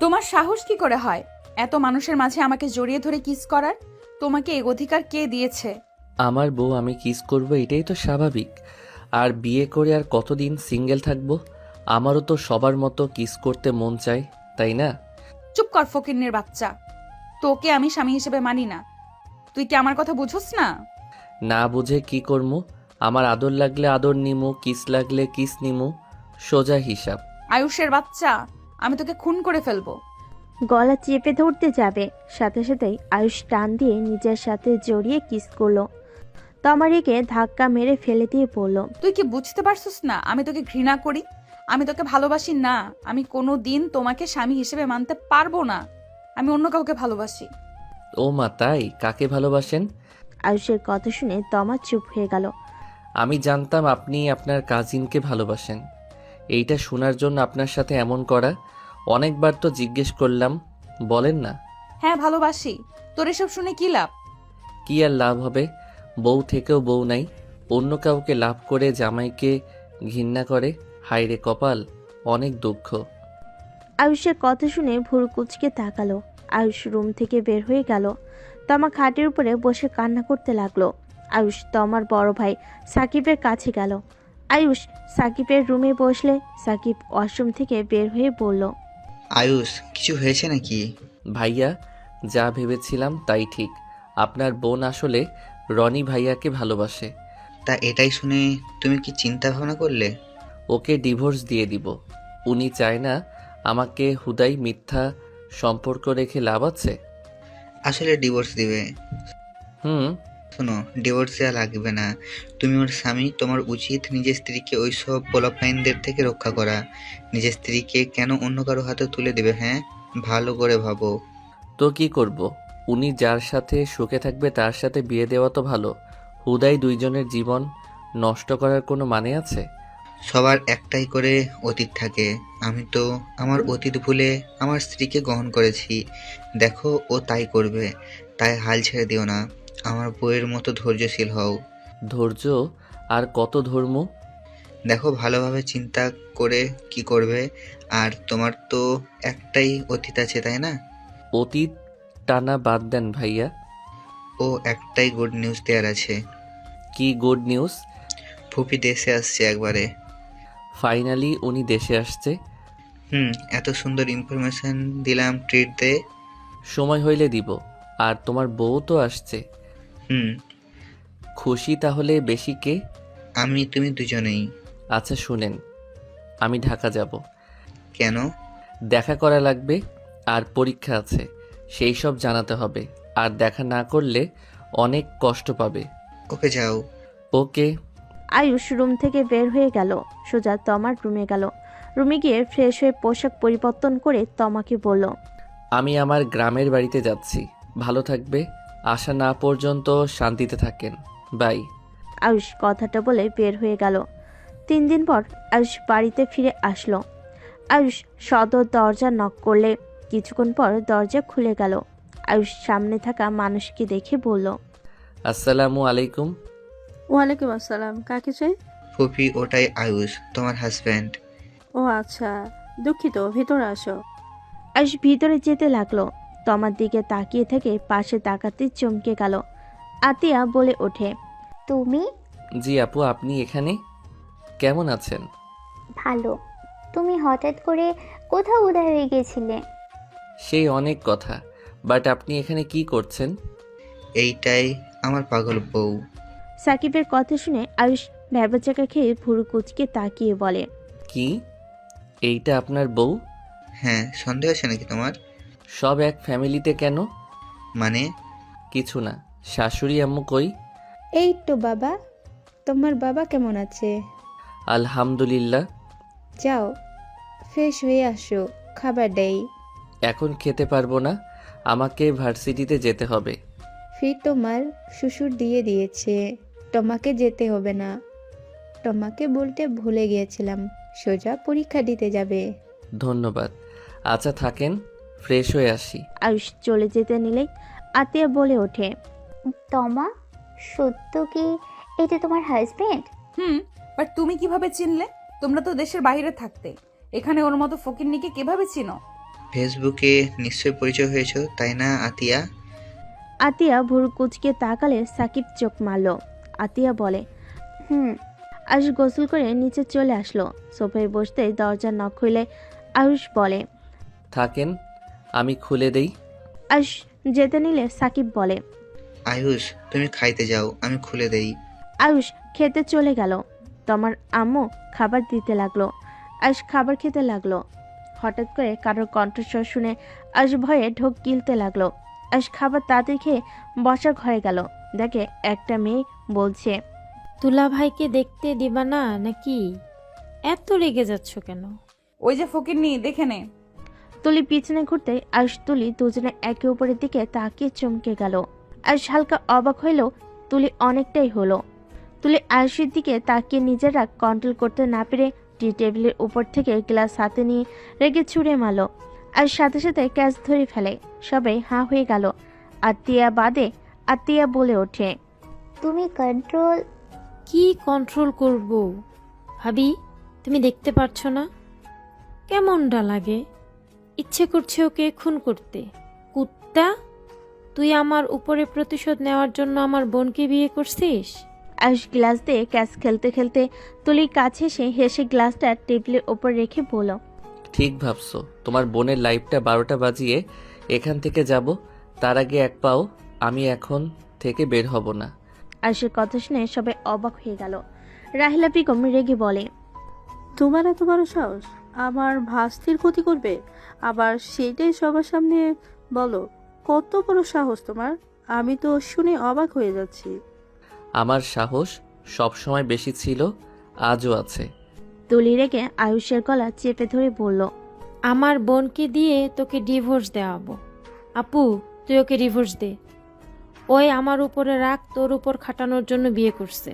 তোমার সাহস কি করে হয় এত মানুষের মাঝে আমাকে জড়িয়ে ধরে কিস করার? তোমাকে এই অধিকার কে দিয়েছে? আমার বউ, আমি কিস করব এটাই তো স্বাভাবিক। আর বিয়ে করে আর কতদিন সিঙ্গেল থাকবো? আমারও তো সবার মতো কিস করতে মন চায়, তাই না? চুপ কর ফকিন্নির বাচ্চা। তোকে আমি স্বামী হিসেবে মানি না। তুই কি আমার কথা বুঝোস না? না বুঝে কি করমু? আমার আদর লাগলে আদর নিমু, কিস লাগলে কিস নিমু, সোজা হিসাব। আয়ুষের বাচ্চা, আমি তোকে খুন করে ফেলবো। গলা চেপে ধরতে যাবে, সাথে সাথেই আয়ুষ টান দিয়ে নিজের সাথে জড়িয়ে কিস করলো। তমারিকে ধাক্কা মেরে ফেলে দিয়ে বলল, তুই কি বুঝতে পারছিস না আমি তোকে ঘৃণা করি? আমি তোকে ভালোবাসি না। আমি কোনো দিন তোমাকে স্বামী হিসেবে মানতে পারবো না। আমি অন্য কাউকে ভালোবাসি। ও মা, তাই? কাকে ভালোবাসেন? আয়ুষের কথা শুনে তমা চুপ হয়ে গেল। আমি জানতাম আপনি আপনার কাজিনকে ভালোবাসেন। এইটা শোনার জন্য আপনার সাথে এমন করা। অনেকবার তো জিজ্ঞেস করলাম, বলেন না। হ্যাঁ ভালোবাসি। তোর এসব শুনে কি লাভ? কি আর লাভ হবে? বউ থেকেও বউ নাই, অন্য কাউকে লাভ করে জামাইকে ঘৃণা করে। হায়রে কপাল, অনেক দুঃখ। আয়ুষের কথা শুনে ভুরু কুচকে তাকালো। আয়ুষ রুম থেকে বের হয়ে গেল। তমা খাটের উপরে বসে কান্না করতে লাগলো। আয়ুষ তমার বড় ভাই সাকিবের কাছে গেল। আয়ুষ সাকিবের রুমে বসলে সাকিব ওয়াশরুম থেকে বের হয়ে বলল, আয়ুষ, কিছু হয়েছে নাকি? ভাইয়া, যা ভেবেছিলাম তাই ঠিক। আপনার বোন আসলে রনি ভাইয়াকে ভালোবাসে। তা এটাই শুনে তুমি কি চিন্তা ভাবনা করলে? ওকে ডিভোর্স দিয়ে দিব। উনি চায় না আমাকে হুদাই মিথ্যা সম্পর্ক রেখে লাভ আছে। আসলে ডিভোর্স দিবে? হুম। শোনো, ডিভোর্স দেওয়া লাগবে না। তুমি ওর স্বামী, তোমার উচিত নিজের স্ত্রীকে ওইসব পোলাপাইনদের থেকে রক্ষা করা। নিজের স্ত্রীকে কেন অন্য কারো হাতে তুলে দেবে? হ্যাঁ, ভালো করে ভাবো। তো কি করব? উনি যার সাথে সুখে থাকবে তার সাথে বিয়ে দেওয়া তো ভালো। হুদাই দুইজনের জীবন নষ্ট করার কোনো মানে আছে? সবার একটাই করে অতীত থাকে। আমি তো আমার অতীত ভুলে আমার স্ত্রীকে গ্রহণ করেছি। দেখো, ও তাই করবে। তাই হাল ছেড়ে দিও না। আমার বউয়ের মতো ধৈর্যশীল হও। ধৈর্য? আর কত ধর্ম? দেখো, ভালোভাবে চিন্তা করে কি করবে। আর তোমার তো একটাই অতীত আছে, তাই না? অতীত টানা বাদ দেন ভাইয়া। ও একটাই গুড নিউজ দেওয়ার আছে। কি গুড নিউজ? ফুপি দেশে আসছে একবারে। ফাইনালি উনি দেশে আসছে? হুম, এত সুন্দর ইনফরমেশন দিলাম, ট্রিট দে। সময় হইলে দিব। আর তোমার বউ তো আসছে। হুম, খুশি তাহলে বেশি কে? আমি তুমি দুজনেই। আচ্ছা শুনেন, আমি ঢাকা যাব। কেন? দেখা করা লাগবে, আর পরীক্ষা আছে, সেই সব জানাতে হবে। আর দেখা না করলে অনেক কষ্ট পাবে। ওকে, যাও। ওকে। আয়ুষ রুম থেকে বের হয়ে গেল। সোজা তমার রুমে গেল। রুমে গিয়ে ফ্রেশ হয়ে পোশাক পরিবর্তন করে তমাকে বলল, আমি আমার গ্রামের বাড়িতে যাচ্ছি। ভালো থাকবে। আসা না পর্যন্ত শান্তিতে থাকেন। বাই। আয়ুষ কথাটা বলে বের হয়ে গেল। 3 দিন পর আয়ুষ বাড়িতে ফিরে আসলো। আয়ুষ সদর দরজা নক করলে কিছুক্ষণ পর দরজা খুলে গেল। আয়ুষ সামনে থাকা মানুষকে দেখে বলল, আসসালামু আলাইকুম। ওয়ালাইকুম আসসালাম। কাকে চাই? ফুপি, ওটাই আয়ুষ, তোমার হাজব্যান্ড। ও আচ্ছা, দুঃখিত, ভিতরে আসো। আয়ুষ ভিতরে যেতে লাগলো। তমার দিকে তাকিয়ে থেকে পাশে তাকাতে চমকে গেল। আতিয়া বলে ওঠে, তুমি? জি আপু, আপনি এখানে? কেমন আছেন? ভালো। তুমি হঠাৎ করে কোথাও উধাও হয়ে গেছিলে? সেই অনেক কথা, বাট আপনি এখানে কি করছেন? এইটাই আমার পাগল বউ। সাকিবের কথা শুনে আয়ুষ ভ্যাবাচাকা খেয়ে ভুরু কুচকে তাকিয়ে বলে, কি? এইটা আপনার বউ? হ্যাঁ, সন্দেহ আছে নাকি তোমার? সব এক ফ্যামিলিতে কেন? মানে? কিছু না। শাশুড়ি আম্মু কই? এই তো বাবা, তোমার বাবা কেমন আছে? আলহামদুলিল্লাহ। যাও, ফ্রেশ হয়ে আসো, খাবার দেই। এখন খেতে পারবো না, আমাকে ভার্সিটিতে যেতে হবে। ফি তোমার শ্বশুর দিয়ে দিয়েছে, তোমাকে যেতে হবে না। তোমাকে বলতে ভুলে গিয়েছিলাম, সোজা পরীক্ষা দিতে যাবে। ধন্যবাদ। আচ্ছা থাকেন, ফ্রেশ হয়ে আসি। আয়ুষ চলে যেতে নিলেই আতিয়া বলে ওঠে, তমা, সত্য কি এটা তোমার হাজবেন্ড? বাট তুমি কিভাবে চিনলে? তোমরা তো দেশের বাইরে থাকতে, এখানে ওর মতো ফকিন্নিকে কিভাবে চিনো? ফেসবুকে নিশ্চয় পরিচয় হয়েছ, তাই না আতিয়া? আতিয়া ভুরু কুচকে তাকালে সাকিব চোখ মারল। আতিয়া বলে, হুম। আয়ুষ গোসল করে নিচে চলে আসলো। সোফায় বসতে দরজা নক হইলে আয়ুষ বলে, থাকেন, আমি খুলে দেই। আয়ুষ যেতে নিলে সাকিব বলে, আয়ুষ, তুমি খাইতে যাও, আমি খুলে দেই। আয়ুষ খেতে চলে গেল। তোমার আম্মু খাবার দিতে লাগলো। আয়ুষ খাবার খেতে লাগলো। হঠাৎ করে কারোর কণ্ঠস্বর শুনে আয়ুষ ভয়ে ঢোক গিলতে লাগলো। আয়ুষ খাবার তাড়াতাড়ি খেয়ে বসার ঘরে গেল। দেখে একটা মেয়ে বলছে, তুলা ভাইকে দেখতে দিবা না নাকি? এত রেগে যাচ্ছ কেন? ওই যে ফকিরনি, দেখে নে। তুলি পিছনে ঘুরতে আয়ুষ তুলি দুজনে একে অপরের দিকে তাকিয়ে চমকে গেল। আয়ুষ হালকা অবাক হইল, তুলি অনেকটাই হলো। তুলি আয়ুষের দিকে তাকিয়ে নিজের রাগ কন্ট্রোল করতে না পেরে টি টেবিলের উপর থেকে গ্লাস হাতে নিয়ে রেগে ছুঁড়ে মারল। আয়ুষ সাথে সাথে ক্যাচ ধরে ফেলে। সবাই হাঁ হয়ে গেল। আত্মীয়া বাদে আত্মীয়া বলে ওঠে, তুমি কন্ট্রোল। কি কন্ট্রোল করব? ভাবি, তুমি দেখতে পারছো না কেমনটা লাগে? ইচ্ছে করছে ওকে খুন করতে। কুত্তা, তুই আমার উপরে প্রতিশোধ নেওয়ার জন্য আমার বোনকে বিয়ে করছিস? আয়ুষ গ্লাস দিয়ে ক্যাচ খেলতে খেলতে তুলির কাছে এসে হেসে গ্লাসটা টেবিলের ওপর রেখে বলল, ঠিক ভাবছো, তোমার বোনের লাইফটা 12টা বাজিয়ে এখান থেকে যাব, তার আগে এক পাও আমি এখন থেকে বের হব না। আয়ুষের কথা শুনে সবাই অবাক হয়ে গেল। রাহিলা বেগম রেগে বলে, তোমার এত বড় সাহস আমার ভাস্তির ক্ষতি করবে, আবার সেটাই সবার সামনে বলো? কত বড় সাহস তোমার! আমি তো শুনে অবাক হয়ে যাচ্ছি। আমার সাহস সব সময় বেশি ছিল, আজও আছে। তুলি রেগে আয়ুষের গলা চেপে ধরে বলল, আমার বোনকে দিয়ে তোকে ডিভোর্স দেওয়াবো। আপু, তুই ওকে ডিভোর্স দে। ওই আমার উপরে রাগ তোর উপর খাটানোর জন্য বিয়ে করছে।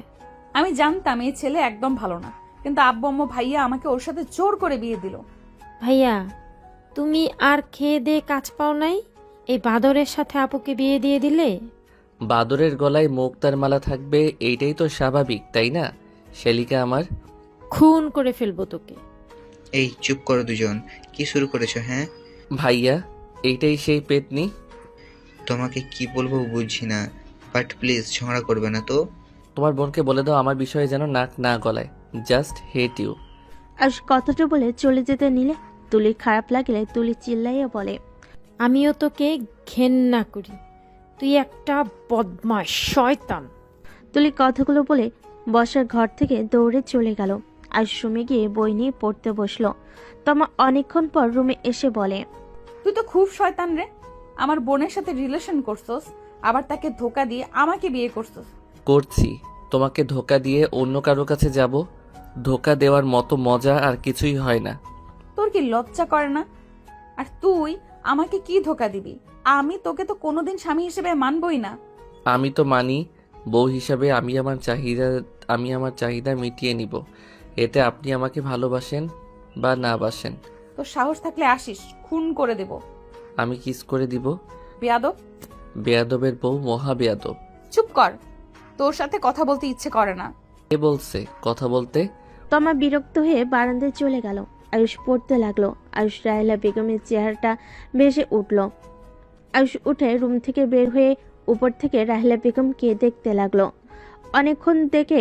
আমি জানতাম এই ছেলে একদম ভালো না, কিন্তু আব্বু আম্মু ভাইয়া আমাকে ওর সাথে জোর করে বিয়ে দিল। ভাইয়া, তুমি আর খেয়ে দে কাজ পাও নাই? এই বাদরের সাথে আপুকে বিয়ে দিয়ে দিলে? বাদরের গলায় মুক্তার মালা থাকবে, এইটাই তো স্বাভাবিক, তাই না শেলিকা আমার? খুন করে ফেলবো তোকে। এই চুপ করো দুজন, কি শুরু করেছো? হ্যাঁ, ভাইয়া, এইটাই সেই পেতনি? তোমাকে কি বলবো বুঝছি না, বাট প্লিজ ঝগড়া করবে না তো। তোমার বোনকে বলে দাও আমার বিষয়ে যেন নাক না গলায়। Just hate you. আয়ুষ কথাটা বলে চলে যেতে নিলে তুলির খারাপ লাগলে তুলি চিল্লাইয়া বলে, আমিও তোকে ঘেন্না করি। তুই একটা বদমাশ শয়তান। তুলি কথাগুলো বলে বসার ঘর থেকে দৌড়ে চলে গেল। আয়ুষ রুমে গিয়ে বই নিয়ে পড়তে বসলো। তমা অনেকক্ষণ পর রুমে এসে বলে, তুই তো খুব শয়তান রে। আমার বোনের সাথে রিলেশন করছস, আবার তাকে ধোকা দিয়ে আমাকে বিয়ে করছস। করছি, তোমাকে ধোকা দিয়ে অন্য কারো কাছে যাব? ধোকা দেওয়ার মতো মজা আর কিছুই হয় না। তোর কি লজ্জা করে না? আর তুই আমাকে কি ধোকা দিবি? আমি তোকে তো কোনোদিন স্বামী হিসেবে মানবই না। আমি তো মানি, বউ হিসাবে আমি আমার চাহিদা মিটিয়ে নিব। এতে আপনি আমাকে ভালোবাসেন বা না বাসেন। তোর সাহস থাকলে আসিস, খুন করে দেব। আমি কিস করে দিব? বেয়াদব! বেয়াদবের বউ মহা বেয়াদব। চুপ কর, তোর সাথে কথা বলতে ইচ্ছে করে না। কে বলছে কথা বলতে? তমা বিরক্ত হয়ে বারান্দায় চলে গেল। আয়ুষ পড়তে লাগলো। আয়ুষ রাহেলা বেগমের চেহারাটা ভেসে উঠল। আয়ুষ উঠে রুম থেকে বের হয়ে উপর থেকে রাহেলা বেগমকে দেখতে লাগলো। অনেকক্ষণ দেখে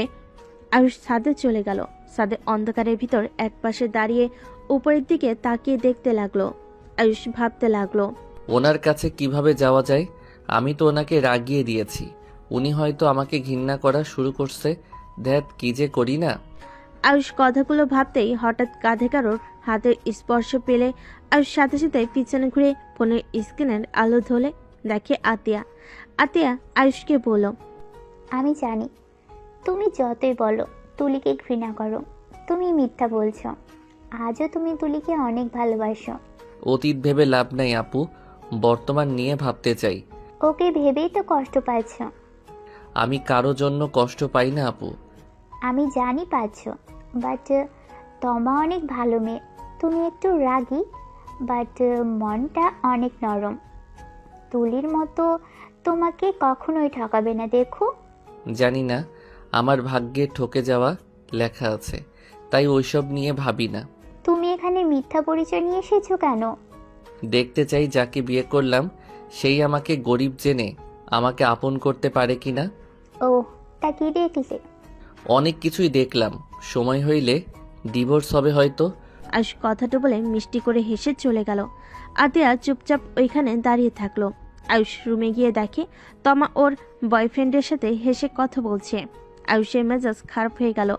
আয়ুষ ছাদে চলে গেল। ছাদে অন্ধকারের ভিতর একপাশে দাঁড়িয়ে উপরের দিকে তাকিয়ে দেখতে লাগলো। আয়ুষ ভাবতে লাগলো, ওনার কাছে কিভাবে যাওয়া যায়? আমি তো ওনাকে রাগিয়ে দিয়েছি, উনি হয়তো আমাকে ঘৃণা করা শুরু করছে। ধ্যাত, কি যে করি না। আয়ুষ কথাগুলো ভাবতেই হঠাৎ কাঁধে কারোর হাতের স্পর্শ পেলে আয়ুষ সাথে সাথে পিছনে ঘুরে ফোনের স্ক্রিনের আলো ধরে দেখে আতিয়া। আতিয়া আয়ুষকে বলল, আমি জানি তুমি যতই বলো তুলিকে ঘৃণা করো, তুমি মিথ্যা বলছো। আজও তুমি তুলিকে অনেক ভালোবাসো। অতীত ভেবে লাভ নাই আপু, বর্তমান নিয়ে ভাবতে চাই। ওকে ভেবেই তো কষ্ট পাচ্ছ। আমি কারো জন্য কষ্ট পাই না আপু। আমি জানি পাচ্ছ, বাট তমা অনেক ভালো মেয়ে। তুমি একটু রাগী, বাট মনটা অনেক নরম। তুলির মতো তোমাকে কখনোই ঠকাবে না, দেখো। জানি না, আমার ভাগ্যে ঠকে যাওয়া লেখা আছে, তাই ওইসব নিয়ে ভাবি না। তুমি এখানে মিথ্যা পরিচয় নিয়ে এসেছো কেন? দেখতে চাই যাকে বিয়ে করলাম সেই আমাকে গরিব জেনে আমাকে আপন করতে পারে কিনা। ও, তা কি দেখলে? অনেক কিছুই দেখলাম, সময় হইলে ডিভোর্স হবে হয়তো। আয়ুষ কথাটা বলে মিষ্টি করে হেসে চলে গেল। আতিয়া চুপচাপ ওইখানে দাঁড়িয়ে থাকলো। আয়ুষ রুমে গিয়ে দেখে তমা ওর বয়ফ্রেন্ডের সাথে হেসে কথা বলছে। আয়ুষের মেজাজ খারাপ হয়ে গেল।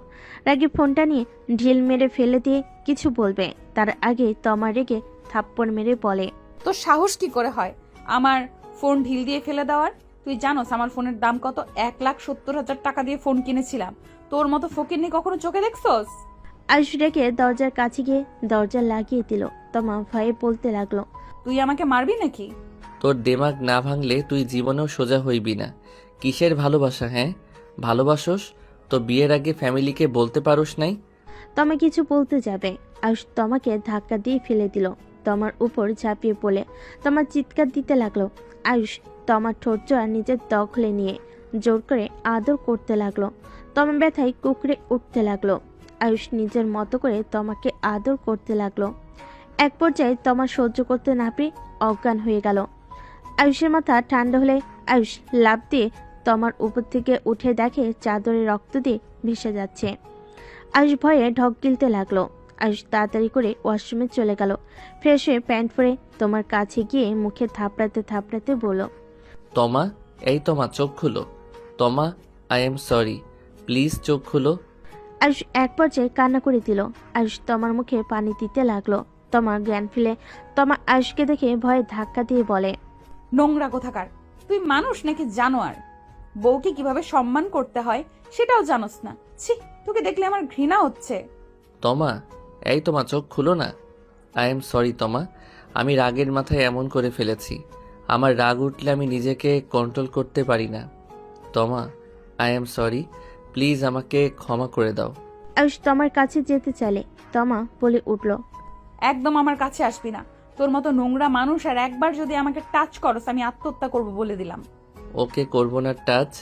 রাগে ফোনটা নিয়ে ঢিল মেরে ফেলে দিয়ে কিছু বলবে, তার আগে তমা রেগে থাপ্পড় মেরে বলে, তোর সাহস কি করে হয় আমার ফোন ঢিল দিয়ে ফেলে দেওয়ার? তুই জানোস আমার ফোনের দাম কত? 1,70,000 টাকা দিয়ে ফোন কিনেছিলাম। তোর মতো ফকিরনি কখনো চোখে দেখছস? আয়ুষ রেগে দরজার কাছে গিয়ে দরজা লাগিয়ে দিল। তমা ভয়ে বলতে লাগলো, তুই আমাকে মারবি নাকি? তোর দেমাগ না ভাঙলে তুই জীবনেও সোজা হইবি না। কিসের ভালোবাসা? হ্যাঁ ভালোবাসোস তো বিয়ের আগে ফ্যামিলিকে বলতে পারোস নাই? তমা কিছু বলতে যাবে, আয়ুষ তমাকে ধাক্কা দিয়ে ফেলে দিল। তমার উপর ঝাঁপিয়ে পড়ে তমা চিৎকার দিতে লাগলো। আয়ুষ তমার ঠোঁট জোড়া নিজের দখলে নিয়ে জোর করে আদর করতে লাগলো। তমা ব্যথায় কুকড়ে উঠতে লাগলো। আয়ুষ নিজের মতো করে তমাকে আদর করতে লাগলো। এক পর্যায়ে তমা সহ্য করতে না পেরে অজ্ঞান হয়ে গেল। আয়ুষের মাথা ঠান্ডা হলে আয়ুষ লাফ দিয়ে তমার উপর থেকে উঠে দেখে চাদরে রক্ত দিয়ে ভেসে যাচ্ছে। আয়ুষ ভয়ে ঢক গিলতে লাগলো। আয়ুষ তাড়াতাড়ি করে ওয়াশরুমে চলে গেল। ফ্রেশ হয়ে প্যান্ট পরে তোমার কাছে গিয়ে মুখে থাপড়াতে থাপড়াতে বলল, তমা, এই তমা চোখ খুলো। তমা, আই এম সরি, প্লিজ চোখ খুলো। আয়ুষ এক পর্যায়ে কান্না করে দিল। আয়ুষ তমার মুখে পানি দিতে লাগলো। তমার জ্ঞান ফিরে তমা আয়ুষকে দেখে ভয়ে ধাক্কা দিয়ে বলে, নোংরা কোথাকার! তুই মানুষ নাকি জানোয়ার? বউকে কিভাবে সম্মান করতে হয় সেটাও জানোস না। ছি, তোকে দেখলে আমার ঘৃণা হচ্ছে। তমা, এই তমা চোখ খুলো না। আই এম সরি তমা, আমি রাগের মাথায় এমন করে ফেলেছি। আমার রাগ উঠলে আমি নিজেকে কন্ট্রোল করতে পারি না। তমা, আই এম সরি, প্লিজ আমাকে ক্ষমা করে দাও। আয়ুষ তমার কাছে যেতে চাইলে তমা বলে উঠল, একদম আমার কাছে আসবি না। তোর মতো নোংরা মানুষ আর একবার যদি আমাকে টাচ করস আমি আত্মহত্যা করব বলে দিলাম। ওকে করবো না টাচ,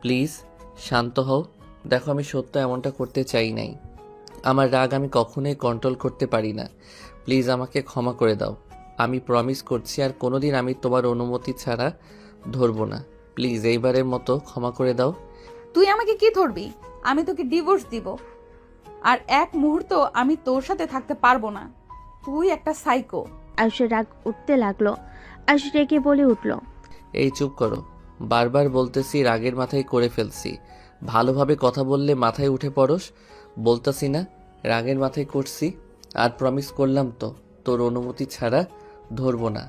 প্লিজ শান্ত হও। দেখো আমি সত্য এমনটা করতে চাই নাই। আমার রাগ আমি কখনোই কন্ট্রোল করতে পারি না। প্লিজ আমাকে ক্ষমা করে দাও। আমি প্রমিস করছি আর কোনোদিন আমি তোমার অনুমতি ছাড়া ধরবো না। প্লিজ এইবারের মতো ক্ষমা করে দাও। তুই আমাকে কি ধরবি? আমি তোকে ডিভোর্স দিব, আর এক মুহূর্ত আমি তোর সাথে থাকতে পারবো না। তুই একটা সাইকো। আয়ুষের রাগ উঠতে লাগলো। আয়ুষ রেগে বলে উঠল, এই চুপ করো। বারবার বলতেছি রাগের মাথায় করে ফেলছি। ভালোভাবে কথা বললে মাথায় উঠে পড়স। বলতেছি না রাগের মাথায় করছি, আর প্রমিস করলাম তো তোর অনুমতি ছাড়া ধরবো না।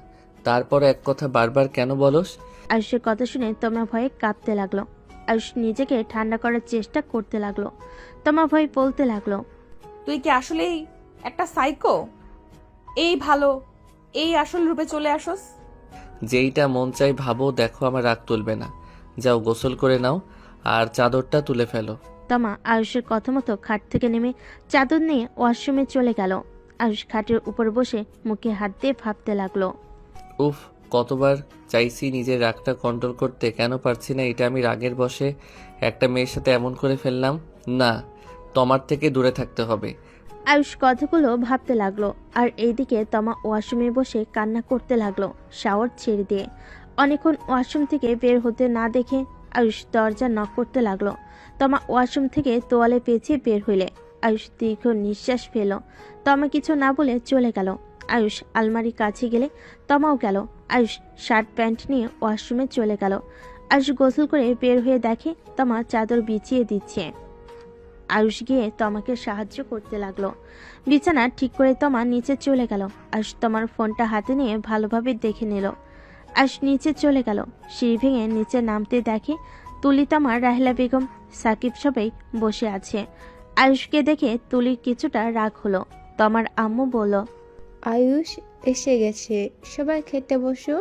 তারপর এক কথা বারবার কেন বলস? আয়ুষের কথা শুনে তমা ভয়ে কাঁপতে লাগলো। আয়ুষ নিজেকে ঠান্ডা করার চেষ্টা করতে লাগলো। তমা ভয় বলতে লাগলো, তুই কি আসলেই একটা সাইকো? এই ভালো, এই আসল রূপে চলে আসস। যেইটা মন চাই ভাবো। দেখো আমার রাগ তুলবে না। যাও গোসল করে নাও আর চাদরটা তুলে ফেলো। তমা আয়ুষের কথা মতো খাট থেকে নেমে চাদর নিয়ে ওয়াশরুমে চলে গেল। আয়ুষ খাটের উপর বসে মুখে হাত দিয়ে ভাবতে লাগলো, উফ, কতবার চাইছি নিজের রাগটা কন্ট্রোল করতে, কেন পারছি না। এটা আমি রাগের বশে একটা মেয়ের সাথে এমন করে ফেললাম। না, তোমার থেকে দূরে থাকতে হবে। আয়ুষ কথাগুলো ভাবতে লাগলো। আর এইদিকে তমা ওয়াশরুমে বসে কান্না করতে লাগলো শাওয়ার ছেড়ে দিয়ে। অনেকক্ষণ ওয়াশরুম থেকে বের হতে না দেখে আয়ুষ দরজা নক করতে লাগলো। তমা ওয়াশরুম থেকে তোয়ালে পেঁচিয়ে বের হইলে আয়ুষ দীর্ঘ নিঃশ্বাস ফেল। তমা কিছু না বলে চলে গেল। আয়ুষ আলমারির কাছে গেলে তমাও গেল। আয়ুষ শার্ট প্যান্ট নিয়ে ওয়াশরুমে চলে গেল। আয়ুষ গোসল করে বের হয়ে দেখে তমা চাদর বিছিয়ে দিচ্ছে। আয়ুষ গিয়ে তমাকে সাহায্য করতে লাগলো। বিছানা ঠিক করে তমা নিচে চলে গেল। আয়ুষ তমার ফোনটা হাতে নিয়ে ভালোভাবে দেখে নিল। আয়ুষ নিচে চলে গেল। সিঁড়ি ভেঙে নিচে নামতে দেখে তুলি, তমা, রাহেলা বেগম, সাকিব সবাই বসে আছে। আয়ুষকে দেখে তুলির কিছুটা রাগ হলো। তমার আম্মু বলল, আয়ুষ এসে গেছে, সবাই খেতে বসো।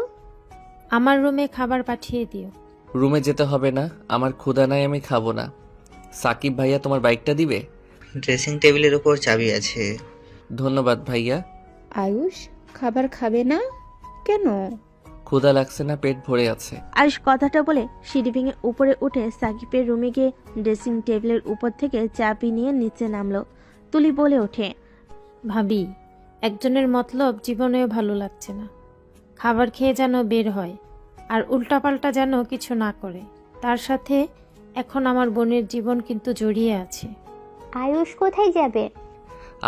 আমার রুমে খাবার পাঠিয়ে দিও। রুমে যেতে হবে না, আমার ক্ষুধা নাই, আমি খাবো না। সাকিব ভাইয়া তোমার বাইকটা দিবে? ড্রেসিং টেবিলের উপর চাবি আছে। ধন্যবাদ ভাইয়া। আয়ুষ খাবার খাবে না কেন? ক্ষুধা লাগছে না, পেট ভরে আছে। আয়ুষ কথাটা বলে সিঁড়ি ভেঙে উপরে উঠে সাকিবের রুমে গিয়ে ড্রেসিং টেবিলের উপর থেকে চাবি নিয়ে নিচে নামলো। তুলি বলে ওঠে, ভাবি, একজনের মতলব জীবনেও ভালো লাগছে না। খাবার খেয়ে যেন বের হয় আর উল্টাপাল্টা যেন কিছু না করে। তার সাথে এখন আমার বোনের জীবন কিন্তু জড়িয়ে আছে। আয়ুষ কোথায় যাবে?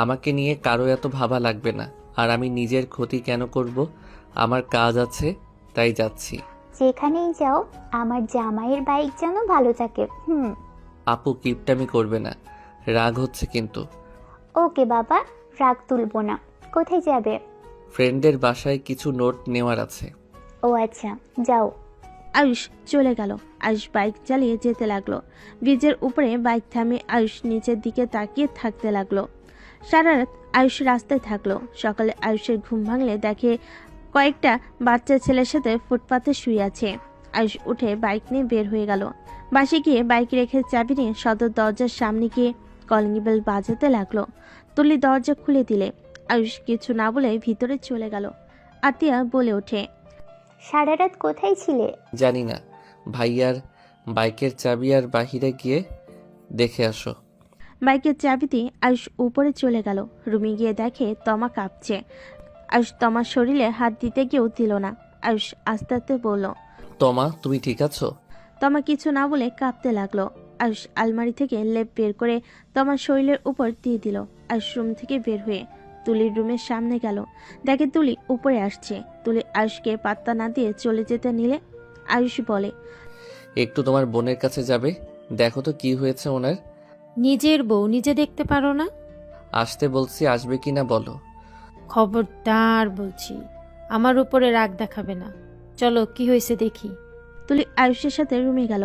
আমাকে নিয়ে কারো এত ভাবা লাগবে না। আর আমি নিজের ক্ষতি কেন করব? আমার কাজ আছে, তাই যাচ্ছি। যেখানেই যাও আমার জামাইয়ের বাইক যেন ভালো থাকে। আপু কিপটামি করবে না, রাগ হচ্ছে কিন্তু। ওকে বাবা, রাগ তুলবো না। কোথায় যাবে? ফ্রেন্ডের বাসায় কিছু নোট নেওয়ার আছে। ও আচ্ছা, যাও। আয়ুষ চলে গেল। আয়ুষ বাইক চালিয়ে যেতে লাগলো। ব্রিজের উপরে বাইক থামিয়ে আয়ুষ নিচের দিকে তাকিয়ে থাকতে লাগলো। সারা রাত আয়ুষ রাস্তায় থাকলো। সকালে আয়ুষের ঘুম ভাঙলে দেখে কয়েকটা বাচ্চা ছেলের সাথে ফুটপাতে শুয়ে আছে। আয়ুষ উঠে বাইক নিয়ে বের হয়ে গেল। বাসে গিয়ে বাইক রেখে চাবি নিয়ে সদর দরজার সামনে গিয়ে কলিং বেল বাজাতে লাগলো। তুলি দরজা খুলে দিলে আয়ুষ কিছু না বলে ভিতরে চলে গেল। আতিয়া বলে ওঠে, সারা রাত কোথায় ছিলে? জানি না, ভাইয়ার বাইকের চাবি আর বাহিরে গিয়ে দেখে আসো। বাইকের চাবি দিয়ে আয়ুষ উপরে চলে গেল। রুমে গিয়ে দেখে তমা কাঁপছে। আয়ুষ তমার শরীরে হাত দিতে গিয়েও দিল না। আয়ুষ আস্তে আস্তে বলল, তমা তুমি ঠিক আছো? তমা কিছু না বলে কাঁপতে লাগলো। আয়ুষ আলমারি থেকে লেপ বের করে তমার শরীরের উপর দিয়ে দিল। আয়ুষ রুম থেকে বের হয়ে তুলির রুমের সামনে গেল। দেখে তুলি উপরে আসছে। তুলি আয়ুষকে পাত্তা না দিয়ে চলে যেতে নিলে আয়ুষ বলে, একটু তোমার বোনের কাছে যাবে, দেখো তো কি হয়েছে ওনার। নিজের বউ নিজে দেখতে পারো না? আসতে বলছি, আসবে কিনা বলো। খবরদার বলছি, আমার উপরে রাগ দেখাবে না। চলো কি হয়েছে দেখি। তুলি আয়ুষের সাথে রুমে গেল।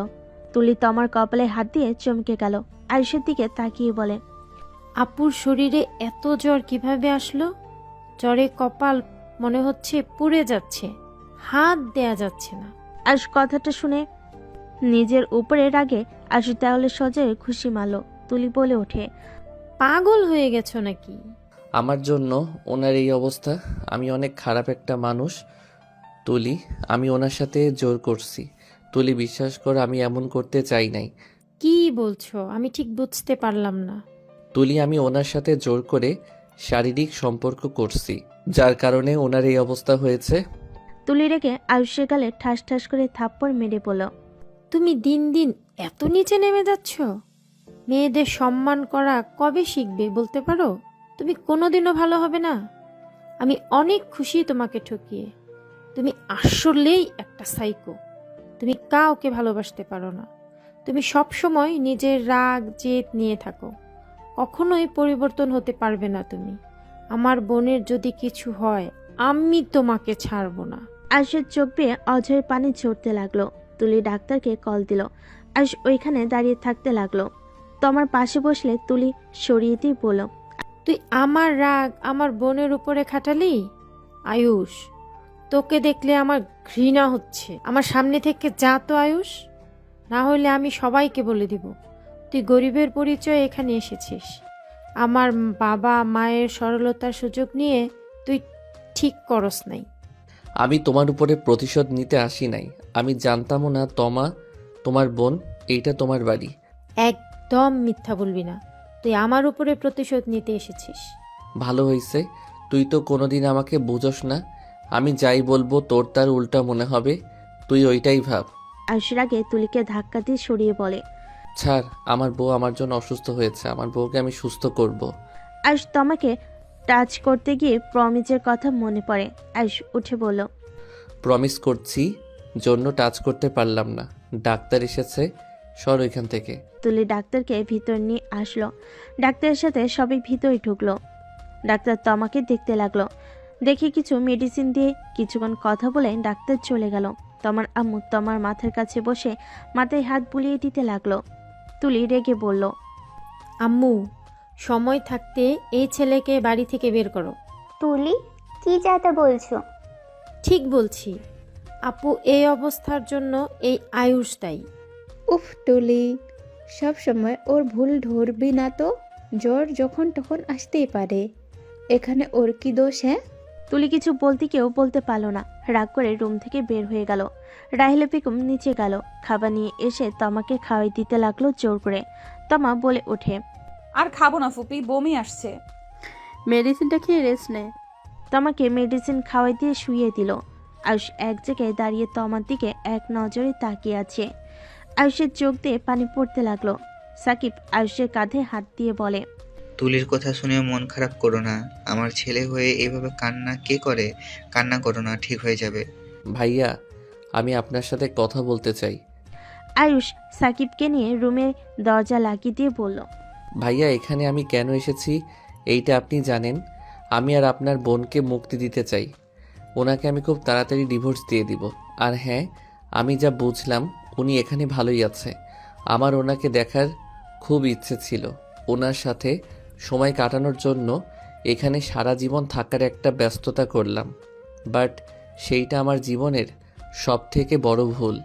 তুলি তমার কপালে হাত দিয়ে চমকে গেল। আয়ুষের দিকে তাকিয়ে বলে, আপুর শরীরে এত জ্বর কিভাবে আসলো? জ্বরে কপাল মনে হচ্ছে পুড়ে যাচ্ছে, হাত দেয়া যাচ্ছে না। আয়ুষ কথাটা শুনে নিজের উপরে রাগে আয়ুষ দেওয়ালে সজায় খুশি মারল। তুলি বলে ওঠে, পাগল হয়ে গেছো নাকি? আমার জন্য ওনার এই অবস্থা। আমি অনেক খারাপ একটা মানুষ তুলি, আমি ওনার সাথে জোর করছি। তুলি বিশ্বাস কর, আমি এমন করতে চাই নাই। কি বলছো? আমি ঠিক বুঝতে পারলাম না। তুলি, আমি ওনার সাথে জোর করে শারীরিক সম্পর্ক করছি, যার কারণে ওনার এই অবস্থা হয়েছে। তুলি রেগে আয়ুষের গালে ঠাস ঠাস করে থাপ্পড় মেরে বলল, তুমি দিন দিন এত নিচে নেমে যাচ্ছ। মেয়েদের সম্মান করা কবে শিখবে বলতে পারো? তুমি কোনোদিনও ভালো হবে না। আমি অনেক খুশি তোমাকে ঠকিয়ে। তুমি আসলেই একটা সাইকো। তুমি কাউকে ভালোবাসতে পারো না। তুমি সব সময় নিজের রাগ জেদ নিয়ে থাকো। কখনোই পরিবর্তন হতে পারবে না তুমি। আমার বোনের যদি কিছু হয়, আমি তোমাকে ছাড়বো না। আয়ুষের চোখ বেয়ে অঝয়ের পানি ঝরতে লাগলো। তুলি ডাক্তারকে কল দিল। আয়ুষ ওইখানে দাঁড়িয়ে থাকতে লাগলো। তমার পাশে বসলে তুলি সরিয়ে দিয়ে বলল, তুই আমার রাগ আমার বোনের উপরে খাটালি? আয়ুষ, তোকে দেখলে আমার ঘৃণা হচ্ছে। আমার সামনে থেকে যা তো আয়ুষ, না হলে আমি সবাইকে বলে দিব তুই গরিবের পরিচয় এখানে এসেছিস। আমার বাবা মায়ের সরলতার সুযোগ নিয়ে তুই ঠিক করস নাই। আমি তোমার উপরে প্রতিশোধ নিতে আসি নাই। আমি জানতামও না তমা তোমার বোন, এইটা তোমার বাড়ি। একদম মিথ্যা বলবি না। তুই আমার উপরে প্রতিশোধ নিতে এসেছিস। ভালো হয়েছে, তুই তো কোনোদিন আমাকে বুঝোস না। আমি যাই বলবো তোর তার উল্টা মনে হবে, তুই ওইটাই ভাব। আয়ুষের আগে তুলিকে ধাক্কা দিয়ে সরিয়ে বলে, ছাড়, আমার বউ আমার জন্য অসুস্থ হয়েছে, আমার বউকে আমি সুস্থ করব। আয়ুষ তমাকে টাচ করতে গিয়ে প্রমিজের কথা মনে পড়ে। আয়ুষ উঠে বলল, প্রমিস করছি জন্য টাচ করতে পারলাম না। ডাক্তার এসেছে, সর ওইখান থেকে। তুলি ডাক্তারকে ভিতর নিয়ে আসলো। ডাক্তারের সাথে সবাই ভিতরে ঢুকলো। ডাক্তার তমাকে দেখতে লাগলো। দেখে কিছু মেডিসিন দিয়ে কিছুক্ষণ কথা বলে ডাক্তার চলে গেল। তমার আম্মু তমার মাথার কাছে বসে মাথায় হাত বুলিয়ে দিতে লাগলো। তুলি রেগে বলল, আম্মু, সময় থাকতে এই ছেলেকে বাড়ি থেকে বের করো। তুলি, কি যাতা বলছো? ঠিক বলছি আপু, এই অবস্থার জন্য এই আয়ুষ দায়ী। উফ টুলি, সব সময় ওর ভুল ধরবি না তো। জ্বর যখন তখন আসতেই পারে, এখানে ওর কি দোষ? হ্যাঁ, তুলি কিছু বলতে কেউ বলতে পারলো না। রাগ করে রুম থেকে বের হয়ে গেল। রাহিলা বেগম নিচে গেল। খাবার নিয়ে এসে তমাকে খাওয়াই দিতে লাগলো জোর করে। তমা বলে ওঠে, আর খাবো না ফুপি, বমি আসছে। মেডিসিনটা খেয়ে রেস্ট নে। তমাকে মেডিসিন খাওয়াই দিয়ে শুইয়ে দিল। আয়ুষ এক জায়গায় দাঁড়িয়ে তমার দিকে এক নজরে তাকিয়ে আছে। আয়ুষের চোখ দিয়ে পানি পড়তে লাগলো। সাকিব আয়ুষের কাঁধে হাত দিয়ে বলে, তুলির কথা শুনে মন খারাপ করো না। আমার ছেলে হয়ে এভাবে কান্না কে করে? কান্না করো না, ঠিক হয়ে যাবে। ভাইয়া, আমি আপনার সাথে কথা বলতে চাই। আয়ুষ সাকিবকে নিয়ে রুমে দরজা লাগিয়ে দিয়ে বলল, ভাইয়া, এখানে আমি কেন এসেছি এইটা আপনি জানেন। আমি আর আপনার বোনকে মুক্তি দিতে চাই। ওনাকে আমি খুব তাড়াতাড়ি ডিভোর্স দিয়ে দিব। আর হ্যাঁ, আমি যা বুঝলাম উনি এখানে ভালোই আছে। আমার ওনাকে দেখার খুব ইচ্ছে ছিল। ওনার সাথে সময় কাটানোর জন্য এখানে সারা জীবন থাকার একটা ব্যস্ততা করলাম, বাট সেইটা আমার জীবনের সবথেকে বড় ভুল।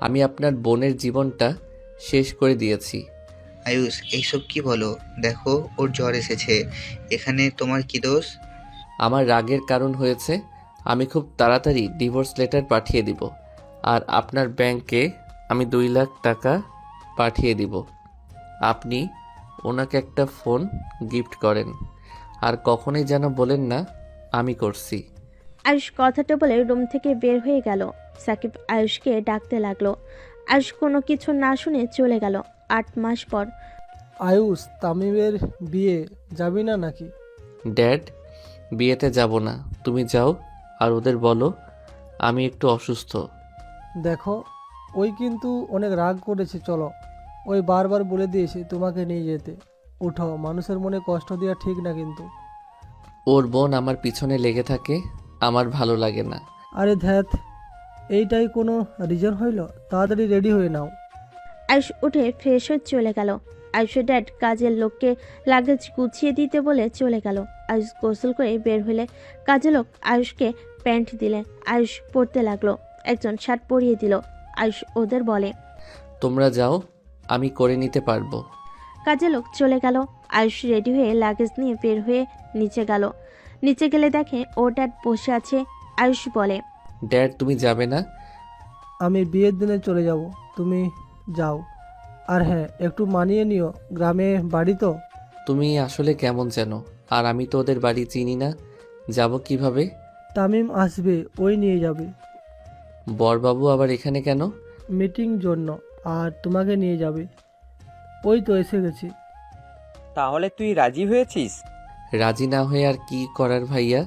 আমি আপনার বোনের জীবনটা শেষ করে দিয়েছি। আয়ুষ, এইসব কি বলো? দেখো, ওর জ্বর এসেছে। এখানে তোমার কি দোষ? আমার রাগের কারণ হয়েছে। আমি খুব তাড়াতাড়ি ডিভোর্স লেটার পাঠিয়ে দিব, আর আপনার ব্যাংকে আমি 2 লাখ টাকা পাঠিয়ে দিব। আপনি ওনাকে একটা ফোন গিফট করেন, আর কখনোই যেন বলেন না আমি করছি। আয়ুষ কথাটা বলে রুম থেকে বের হয়ে গেল। সাকিব আয়ুষকে ডাকতে লাগলো। আয়ুষ কোনো কিছু না শুনে চলে গেল। 8 মাস পর আয়ুষ, তামিমের বিয়ে যাবি না নাকি? ড্যাড, বিয়েতে যাব না, তুমি যাও আর ওদের বলো আমি একটু অসুস্থ। দেখো, ওই কিন্তু অনেক রাগ করেছে। চলো, ওই বারবার বলে দিয়েছে তোমাকে নিয়ে যেতে। উঠো, মানুষের মনে কষ্ট দেওয়া ঠিক না কিন্তু। ওর বোন আমার পিছনে লেগে থাকে, আমার ভালো লাগে না। আরে ধ্যাত, এইটাই কোনো রিজন হইল? তাড়াতাড়ি রেডি হয়ে নাও। আয়ুষ উঠে ফ্রেশ হয়ে চলে গেল। আয়ুষের ড্যাড কাজের লোককে লাগেজ গুছিয়ে দিতে বলে চলে গেল। আয়ুষ গোসল করে বের হলে কাজের লোক আয়ুষকে প্যান্ট দিলে। আয়ুষ পরতে লাগলো। একজন শার্ট পরিয়ে দিল। আয়ুষ ওদের বলে, তোমরা যাও, আমি করে নিতে পারবো। কাজের লোক চলে গেল। আয়ুষ রেডি হয়ে লাগেজ নিয়ে বের হয়ে নিচে গেল। নিচে গেলে দেখে ওর ড্যাড বসে আছে। আয়ুষ বলে, ড্যাড, তুমি যাবে না? আমি বিয়ের দিনে চলে যাব, তুমি যাও। আর হ্যাঁ, একটু মানিয়ে নিও, গ্রামে বাড়ি তো। তুমি আসলে কেমন যেন, আর আমি তো ওদের বাড়ি চিনি না, যাব কিভাবে? তামিম আসবে, ওই নিয়ে যাবে। বরবাবু আবার এখানে কেন? মিটিং জন্য, আর তোমাকে নিয়ে যাবে। ওই তো এসে গেছি। তাহলে তুই রাজি হয়েছিস? রাজি না হয়ে আর কি করার ভাইয়া।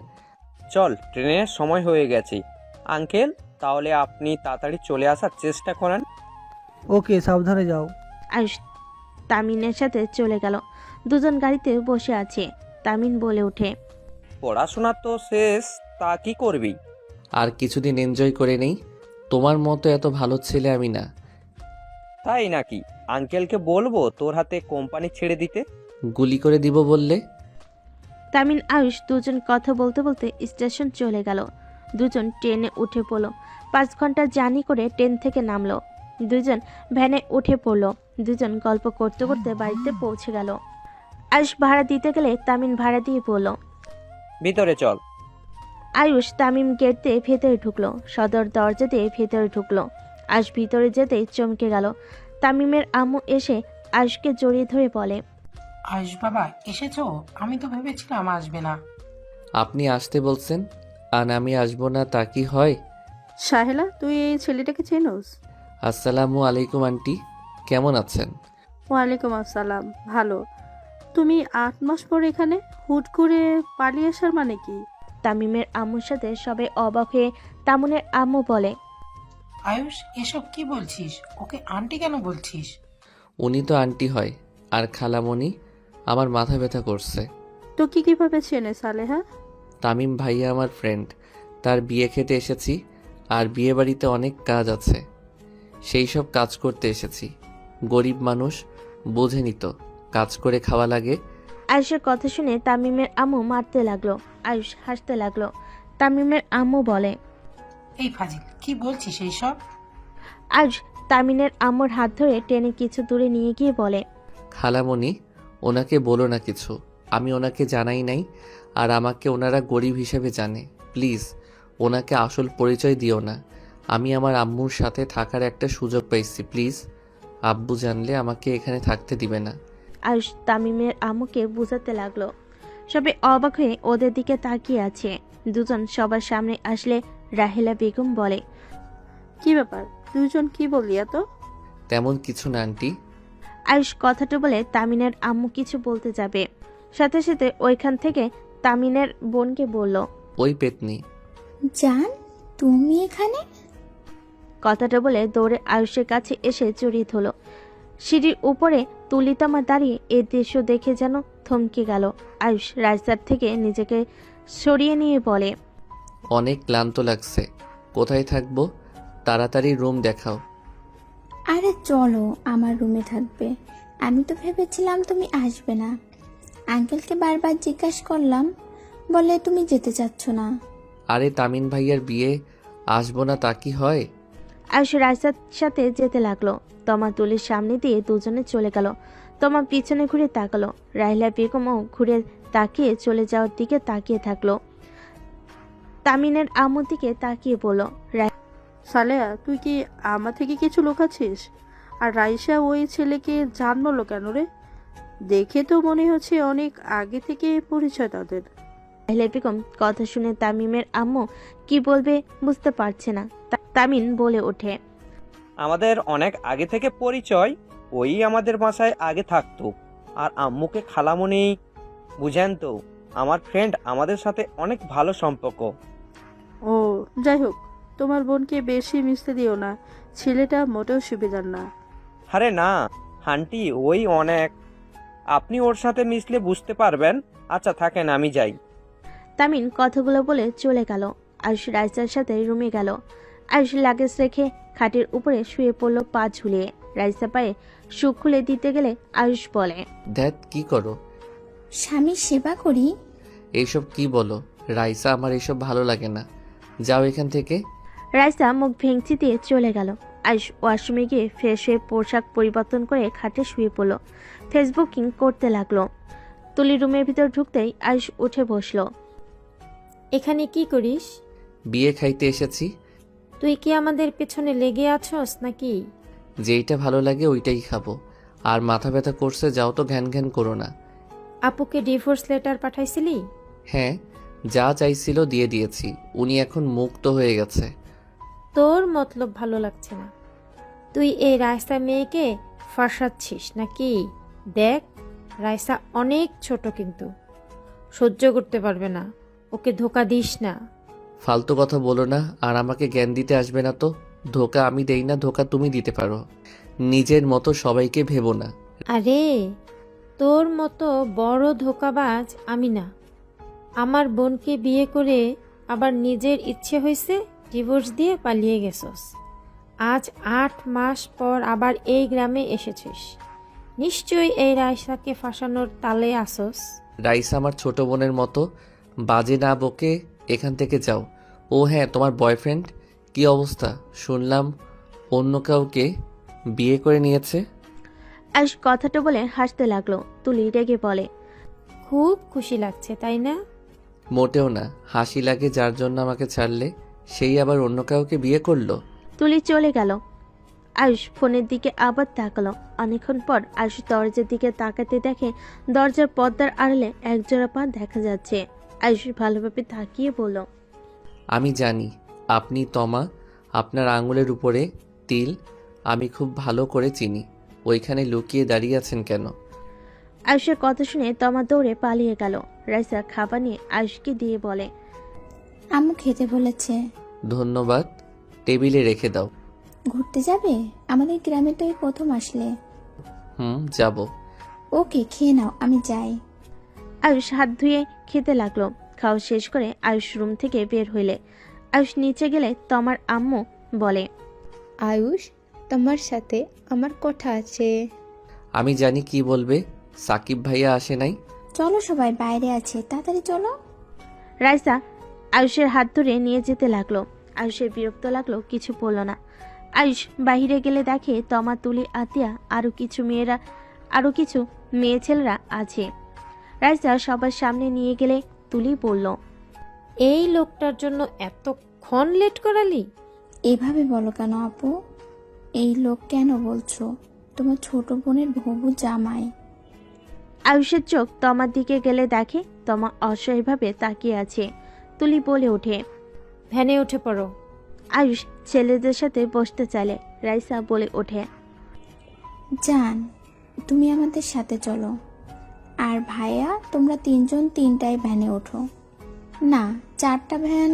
চল, ট্রেনের সময় হয়ে গেছে। আঙ্কেল, তাহলে আপনি তাড়াতাড়ি চলে আসার চেষ্টা করেন। ওকে, সাবধানে যাও। আয়ুষ তামিনের সাথে চলে গেল। দুজন গাড়িতে বসে আছে। তামিন বলে ওঠে, পড়াশোনা তো শেষ, তা কি করবি? আর কিছুদিন এনজয় করে নেই। তোমার মতো এত ভালো ছেলে আমি না। তাই নাকি? আঙ্কেলকে বলবো তোর হাতে কোম্পানি ছেড়ে দিতে। গুলি করে দিব বললে? তামিন আয়ুষ দুজন কথা বলতে বলতে স্টেশন চলে গেল। দুজন ট্রেনে উঠে পড়ল। 5 ঘন্টা জার্নি করে ট্রেন থেকে নামলো। দুজন ভ্যানে উঠে পড়লো। দুজন গল্প করতে করতে বাড়িতে পৌঁছে গেল। আয়ুষ ভাড়া দিতে গেলে তামিন ভাড়া দিয়ে পড়ল। ভিতরে চল। আয়ুষ তামিম গেট দিয়ে ভেতরে ঢুকলো। সদর দরজা দিয়ে ভেতরে ঢুকলো। আয়ুষ ভিতরে যেতেই চমকে গেল। তামিমের আম্মু এসে আয়ুষকে জড়িয়ে ধরে বলে, আয়ুষ বাবা, এসেছো? আমি তো ভেবেছিলাম আসবে না। আপনি আসতে বলছেন আর আমি আসবো না, তা কি হয়? সাহেলা, তুই এই ছেলেটাকে চেনোস? আসসালামু আলাইকুম আন্টি, কেমন আছেন? ওয়ালাইকুম আসসালাম, ভালো। তুমি 8 মাস পর এখানে হুট করে পালিয়ে আসার মানে কি? তামিমের আম্মুর সাথে সবাই অবাক হয়ে তামুনের আম্মু বলে, আয়ুষ, এসব কি বলছিস? ওকে আন্টি কেন বলছিস? উনি তো আন্টি হয়, আর খালামণি। আমার মাথা ব্যথা করছে। তো কিভাবে চেনে সালেহা? তামিম ভাইয়া আমার ফ্রেন্ড, তার বিয়ে খেতে এসেছি। আর বিয়ে বাড়িতে অনেক কাজ আছে, সেই সব কাজ করতে এসেছি। গরিব মানুষ, বোঝেনি তো, কাজ করে খাওয়া লাগে। আয়ুষের কথা শুনে তামিমের আম্মু মারতে লাগলো। আয়ুষ হাসতে লাগলো। তামিমের আম্মু বলে, এই ফাজিল, কি বলছিস এইসব? আয়ুষ তামিমের আম্মুর হাত ধরে টেনে কিছু দূরে নিয়ে গিয়ে বলে, খালামণি, ওনাকে বলো না কিছু, আমি ওনাকে জানাই নাই, আর আমাকে ওনারা গরিব হিসেবে জানে। প্লিজ ওনাকে আসল পরিচয় দিও না। আমি আমার আম্মুর সাথে থাকার একটা সুযোগ পাইছি, প্লিজ। আব্বু জানলে আমাকে এখানে থাকতে দিবে না। আয়ুষ তামিমের আম্মুকে বুঝাতে লাগলো। সবাই অবাক হয়ে ওদের দিকে তাকিয়ে আছে। দুজন সবার সামনে আসলে রাহেলা বেগম বলে, কি ব্যাপার, দুজন কি বললি এত? তেমন কিছু না আন্টি। আয়ুষ কথাটা বলে তামিনের আম্মু কিছু বলতে যাবে, সাথে সাথে ওইখান থেকে তামিনের বোনকে বলল, ওই পেতনি। জান, তুমি এখানে? কথাটা বলে দৌড়ে আয়ুষের কাছে এসে জড়িয়ে ধরল। সিঁড়ির উপরে তুলিতমা দাঁড়িয়ে এই দৃশ্য দেখে যেন থমকে গেল। আয়ুষ রাস্তার থেকে নিজেকে সরিয়ে নিয়ে বলে, অনেক ক্লান্ত লাগছে, কোথায় থাকবো? তাড়াতাড়ি রুম দেখাও। আরে চলো, আমার রুমে থাকবে। আমি তো ভেবেছিলাম তুমি আসবে না। আঙ্কেলকে বারবার জিজ্ঞাসা করলাম, বলে তুমি যেতে চাচ্ছ না। আরে তামিন ভাইয়ার বিয়ে, আসবো না তা কি হয়? আয়ুষ রাস্তার সাথে যেতে লাগলো। তমা তুলির সামনে দিয়ে দুজনে চলে গেল। তমা পিছনে ঘুরে তাকালো। রাহিলা বেগমও ঘুরে তাকিয়ে চলে যাওয়ার দিকে তাকিয়ে থাকলো। তামিনের আম্মুর দিকে তাকিয়ে বলল, সালেয়া, তুই কি আমার থেকে কিছু লুকাচ্ছিস? আর রাইসা ওই ছেলেকে জানলো কেন রে? দেখে তো মনে হচ্ছে অনেক আগে থেকে পরিচয় তাদের। রাহিলা বেগম কথা শুনে তামিমের আম্মু কি বলবে বুঝতে পারছে না। তামিন বলে ওঠে, আমাদের অনেক আগে থেকে পরিচয়, ওই আমাদের বাসায় আগে থাকতো। আর আম্মুকে খালামণি বুঝেন তো, আমার ফ্রেন্ড, আমাদের সাথে অনেক ভালো সম্পর্ক। ও যাই হোক, তোমার বোনকে বেশি মিশতে দিও না, ছেলেটা মোটেও সুবিধার না। আরে না আন্টি, ওই অনেক, আপনি ওর সাথে মিশলে বুঝতে পারবেন। আচ্ছা থাকেন, আমি যাই। তামিন কথাগুলো বলে চলে গেল। আয়ুষ রাইসার সাথে রুমে গেল। আয়ুষ লাগেজ রেখে খাটের উপরে শুয়ে পড়ল পা ঝুলিয়ে। রাইসা পায়ে শু খুলে দিতে গেলে আয়ুষ বলে, ধ্যাত, কি করো? স্বামীর সেবা করি। এইসব কি বলো রাইসা? আমার এইসব ভালো লাগে না, যাও এখান থেকে। রাইসা মুখ ভেঙচি দিয়ে চলে গেল। আয়ুষ ওয়াশরুমে গিয়ে ফ্রেশ হয়ে পোশাক পরিবর্তন করে খাটে শুয়ে পড়ল। ফেসবুকিং করতে লাগলো। তুলি রুমের ভিতর ঢুকতেই আয়ুষ উঠে বসলো। এখানে কি করিস? বিয়ে খাইতে এসেছি। তুই কি আমাদের পেছনে লেগে আছস নাকি? যেইটা ভালো লাগে ওইটাই খাবো। আর মাথা ব্যথা করছে, যাও তো, ঘ্যান ঘ্যান করো না। আপুকে ডিভোর্স লেটার পাঠাইছিলি? হ্যাঁ, যা চাইছিল দিয়ে দিয়েছি, উনি এখন মুক্ত হয়ে গেছে। তোর মতলব ভালো লাগছে না। তুই এই রাইসা মেয়েকে ফাঁসাচ্ছিস নাকি? দেখ, রাইসা অনেক ছোট, কিন্তু সহ্য করতে পারবে না। ওকে ধোকা দিস না। ফালতু কথা বলো না, আর আমাকে জ্ঞান দিতে আসবে না তো। ধোকা আমি দেই না, ধোকা তুমি দিতে পারো। নিজের মতো সবাইকে ভেবো না। আরে, তোর মতো বড় ধোকাবাজ আমি না। আমার বোনকে বিয়ে করে আবার নিজের ইচ্ছে হয়েছে ডিভোর্স দিয়ে পালিয়ে গেছস। আজ 8 মাস পর আবার এই গ্রামে এসেছিস। নিশ্চয়ই এই রাইসাকে ফাঁসানোর তালে আসস। রাইসা আমার ছোট বোনের মতো, বাজে না বকে এখান থেকে যাও। ও হ্যাঁ, তোমার বয়ফ্রেন্ড কি অবস্থা? শুনলাম অন্য কাউকে বিয়ে করে নিয়েছে। আয়ুষ কথাটা বলে হাসতে লাগলো। তুলি রেগে বলে, খুব খুশি লাগছে তাই না? মোটেও না, হাসি লাগে যার জন্য আমাকে ছাড়লে, সেই আবার অন্য কাউকে বিয়ে করলো। তুলি চলে গেল। আয়ুষ ফোনের দিকে আবার তাকালো। অনেকক্ষণ পর আয়ুষ দরজার দিকে তাকাতে দেখে দরজার পর্দার আড়ালে একজোড়া পা দেখা যাচ্ছে। আয়ুষ ভালোভাবে তাকিয়ে বলল, আমি জানি আপনি তমা, আপনার আঙুলের উপরে তিল আমি খুব ভালো করে চিনি। ওইখানে লুকিয়ে দাঁড়িয়ে আছেন কেন? আয়ুষের কথা শুনে তমা দৌড়ে পালিয়ে গেল। রাইসা খাবার নিয়ে আয়ুষকে দিয়ে বলে, আম্মু খেতে বলেছে। ধন্যবাদ, টেবিলে রেখে দাও। ঘুরতে যাবে? আমাদের গ্রামে তো এই প্রথম আসলে। যাব। ওকে, খেয়ে নাও, আমি যাই। আয়ুষ হাত ধুয়ে খেতে লাগলো। খাওয়া শেষ করে আয়ুষ রুম থেকে বের হইলে আয়ুষ নিচে গেলে তমার আম্মু বলে, আয়ুষ, তোমার সাথে আমার কথা আছে। আমি জানি কি বলবে, সাকিব ভাইয়া আসে নাই। চলো, সবাই বাইরে আছে, তাড়াতাড়ি চলো। রাইসা আয়ুষের হাত ধরে নিয়ে যেতে লাগলো। আয়ুষের বিরক্ত লাগলো, কিছু বলল না। আয়ুষ বাহিরে গেলে দেখে তমা, তুলি, আতিয়া আরো কিছু মেয়ে ছেলেরা আছে। রাইসা সবার সামনে নিয়ে গেলে তুলি বলল, এই লোকটার জন্য এতক্ষণ লেট করালি? এভাবে বলো কেন আপু? এই লোক কেন বলছো? তোমার ছোট বোনের হবু জামাই। আয়ুষের চোখ তমার দিকে গেলে দেখে তমা অসহায়ভাবে তাকিয়ে আছে। তুলি বলে ওঠে। ভ্যানে উঠে পড়ো। আয়ুষ ছেলেদের সাথে বসতে চাইলে রাইসা বলে ওঠে। জান, তুমি আমাদের সাথে চলো। আর ভাইয়া, তোমরা তিনজন তিনটায় ভ্যানে ওঠো। না, 4টা ভ্যান,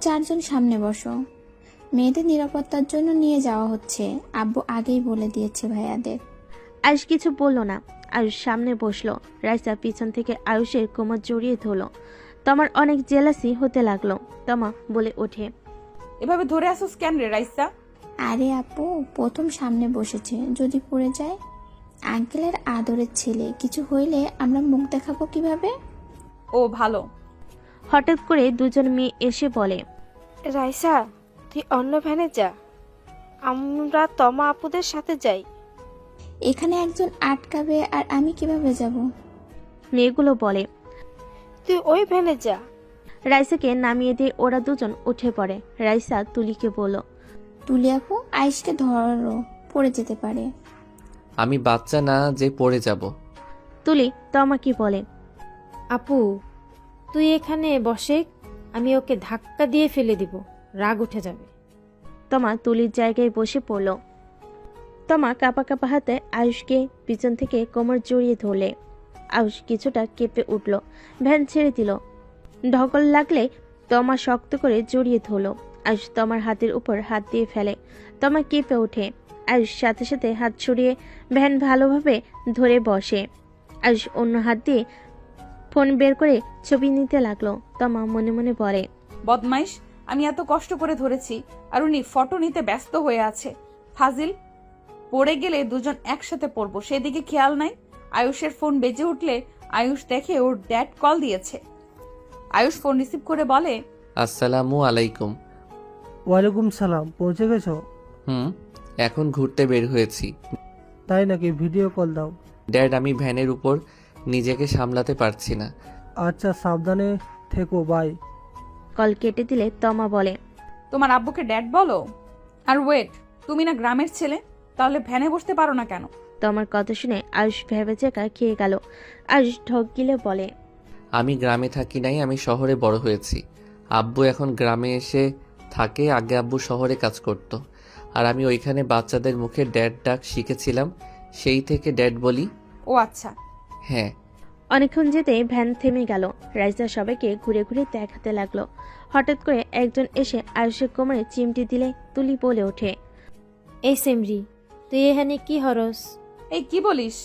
4 জন সামনে বসো। মেয়েদের নিরাপত্তার জন্য নিয়ে যাওয়া হচ্ছে, আব্বু আগেই বলে দিয়েছে ভাইয়াদের। আয়ুষ কিছু বলল না। আয়ুষ সামনে বসলো। রাইসা পিছন থেকে আয়ুষের কোমর জড়িয়ে ধরল। তোমার অনেক জেলাসি হতে লাগলো। তমা বলে ওঠে। এভাবে ধরে আসোস কেন রে রাইসা? আরে আপু, প্রথম সামনে বসেছে, যদি পড়ে যায়। আঙ্কেলের আদরের ছেলে, কিছু হইলে আমরা মুখ দেখাবো কিভাবে? ও ভালো। হঠাৎ করে দুজন মেয়ে এসে বলে। রাইসা, তুই অন্য ভ্যানে যা, আমরা তমা আপুদের সাথে যাই। এখানে একজন আটকাবে আর আমি কিভাবে যাব? মেয়েগুলো বলে। তুই ওই ভ্যানে যা। রাইসাকে নামিয়ে দিয়ে ওরা দুজন উঠে পড়ে। রাইসা তুলিকে বলল। তুলি আপু, আয়েশকে ধরো, পড়ে যেতে পারে। আমি বাচ্চা না যে পড়ে যাব। তুলি তমা কি বলে। আপু, তুই এখানে বসে, আমি ওকে ধাক্কা দিয়ে ফেলে দিব, রাগ উঠে যাবে। তমা তুলির জায়গায় বসে পড়ল। তমা কাপা কাপা হাতে আয়ুষকে পিছন থেকে কোমর জড়িয়ে ধরলে। আয়ুষ কিছুটা কেঁপে উঠল। ভ্যান ছেড়ে দিল। ঢকল লাগলে তমা শক্ত করে জড়িয়ে ধরল। আয়ুষ তমার হাতের উপর হাত দিয়ে ফেলে। তমা কেঁপে ওঠে। আয়ুষ সাথে সাথে হাত ছড়িয়ে ভ্যান ভালোভাবে ধরে বসে। আয়ুষ অন্য হাত দিয়ে ফোন বের করে ছবি নিতে লাগলো। তমা মনে মনে বলে। বদমাইশ, আমি এত কষ্ট করে ধরেছি আর উনি ফটো নিতে ব্যস্ত হয়ে আছে। ফাজিল, পড়ে গেলে দুজন একসাথে পড়বো সেদিকে খেয়াল নাই। আয়ুষের ফোন বেজে উঠলে আয়ুষ দেখে ওর ড্যাড কল দিয়েছে। আয়ুষ ফোন রিসিভ করে বলে, আসসালামু আলাইকুম। ওয়ালাইকুম সালাম, পৌঁছে গেছো? এখন ঘুরতে বের হয়েছি। তাই নাকি? ভিডিও কল দাও। ড্যাড, আমি ভ্যানের উপর নিজেকে সামলাতে পারছি না। আচ্ছা, সাবধানে থেকো, বাই। কল কেটে দিলে তমা বলে। তোমার আব্বুকে ড্যাড বলো। আর ওয়েট, তুমি না গ্রামের ছেলে, তাহলে ভ্যানে বসতে পারো না কেন? তমার কথা শুনে আয়ুষ ভেবে চেকা খেয়ে গেল। আয়ুষ ঢক গিলে বলে। আমি গ্রামে থাকি নাই, আমি শহরে বড় হয়েছি। আব্বু এখন গ্রামে এসে থাকে, আগে আব্বু শহরে কাজ করত। আর আমি ওইখানে বাচ্চাদের মুখে ড্যাড ডাক শিখেছিলাম, সেই থেকে ড্যাড বলি। ও আচ্ছা। হ্যাঁ। অনেকক্ষণ যেতে ভ্যান থেমে গেল। রাইসা সবাইকে ঘুরে ঘুরে দেখাতে লাগলো। হঠাৎ করে একজন এসে আয়ুষের কোমরে চিমটি দিলে তুলি বলে ওঠে। এই সেমরি, তুই এখানে কি হরস? এই কি বলিস?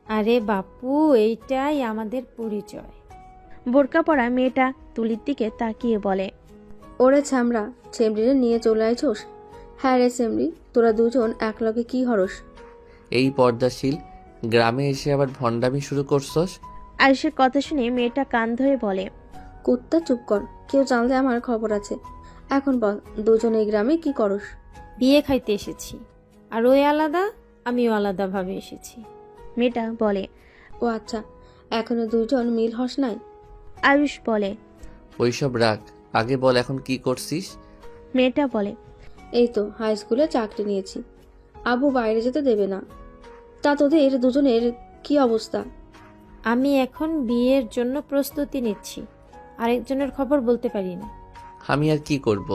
আরে বাপু, এইটাই আমাদের পরিচয়। বোরকা পরা মেয়েটা তুলির দিকে তাকিয়ে বলে। ওরে ছামড়া, সেমরিরে নিয়ে চলে আইছোস? হ্যাঁ রে সেমরি, তোরা দুজন একলগে কি হরস? এই পর্দাশীল, গ্রামে এসে আবার ভণ্ডামি শুরু করছস? আয়ুষের কথা শুনে মেয়েটা কান ধরে বলে। কুত্তা চুপ কর, কেউ জানলে আমার খবর আছে। এখন বল, দুজন এই গ্রামে কি করস? বিয়ে খাইতে এসেছি, আর ওই আলাদা, আমিও আলাদাভাবে এসেছি। মেয়েটা বলে। ও আচ্ছা, এখনো দুজন মিল হস নাই? আয়ুষ বলে। ওইসব রাখ, আগে বল এখন কি করছিস? মেয়েটা বলে। এই তো হাই স্কুলে চাকরি নিয়েছি, আবু বাইরে যেতে দেবে না। তা তোদের দুজনের কি অবস্থা? আমি এখন বিয়ের জন্য প্রস্তুতি নিচ্ছি, আরেকজনের খবর বলতে পারি না। আমি আর কি করব,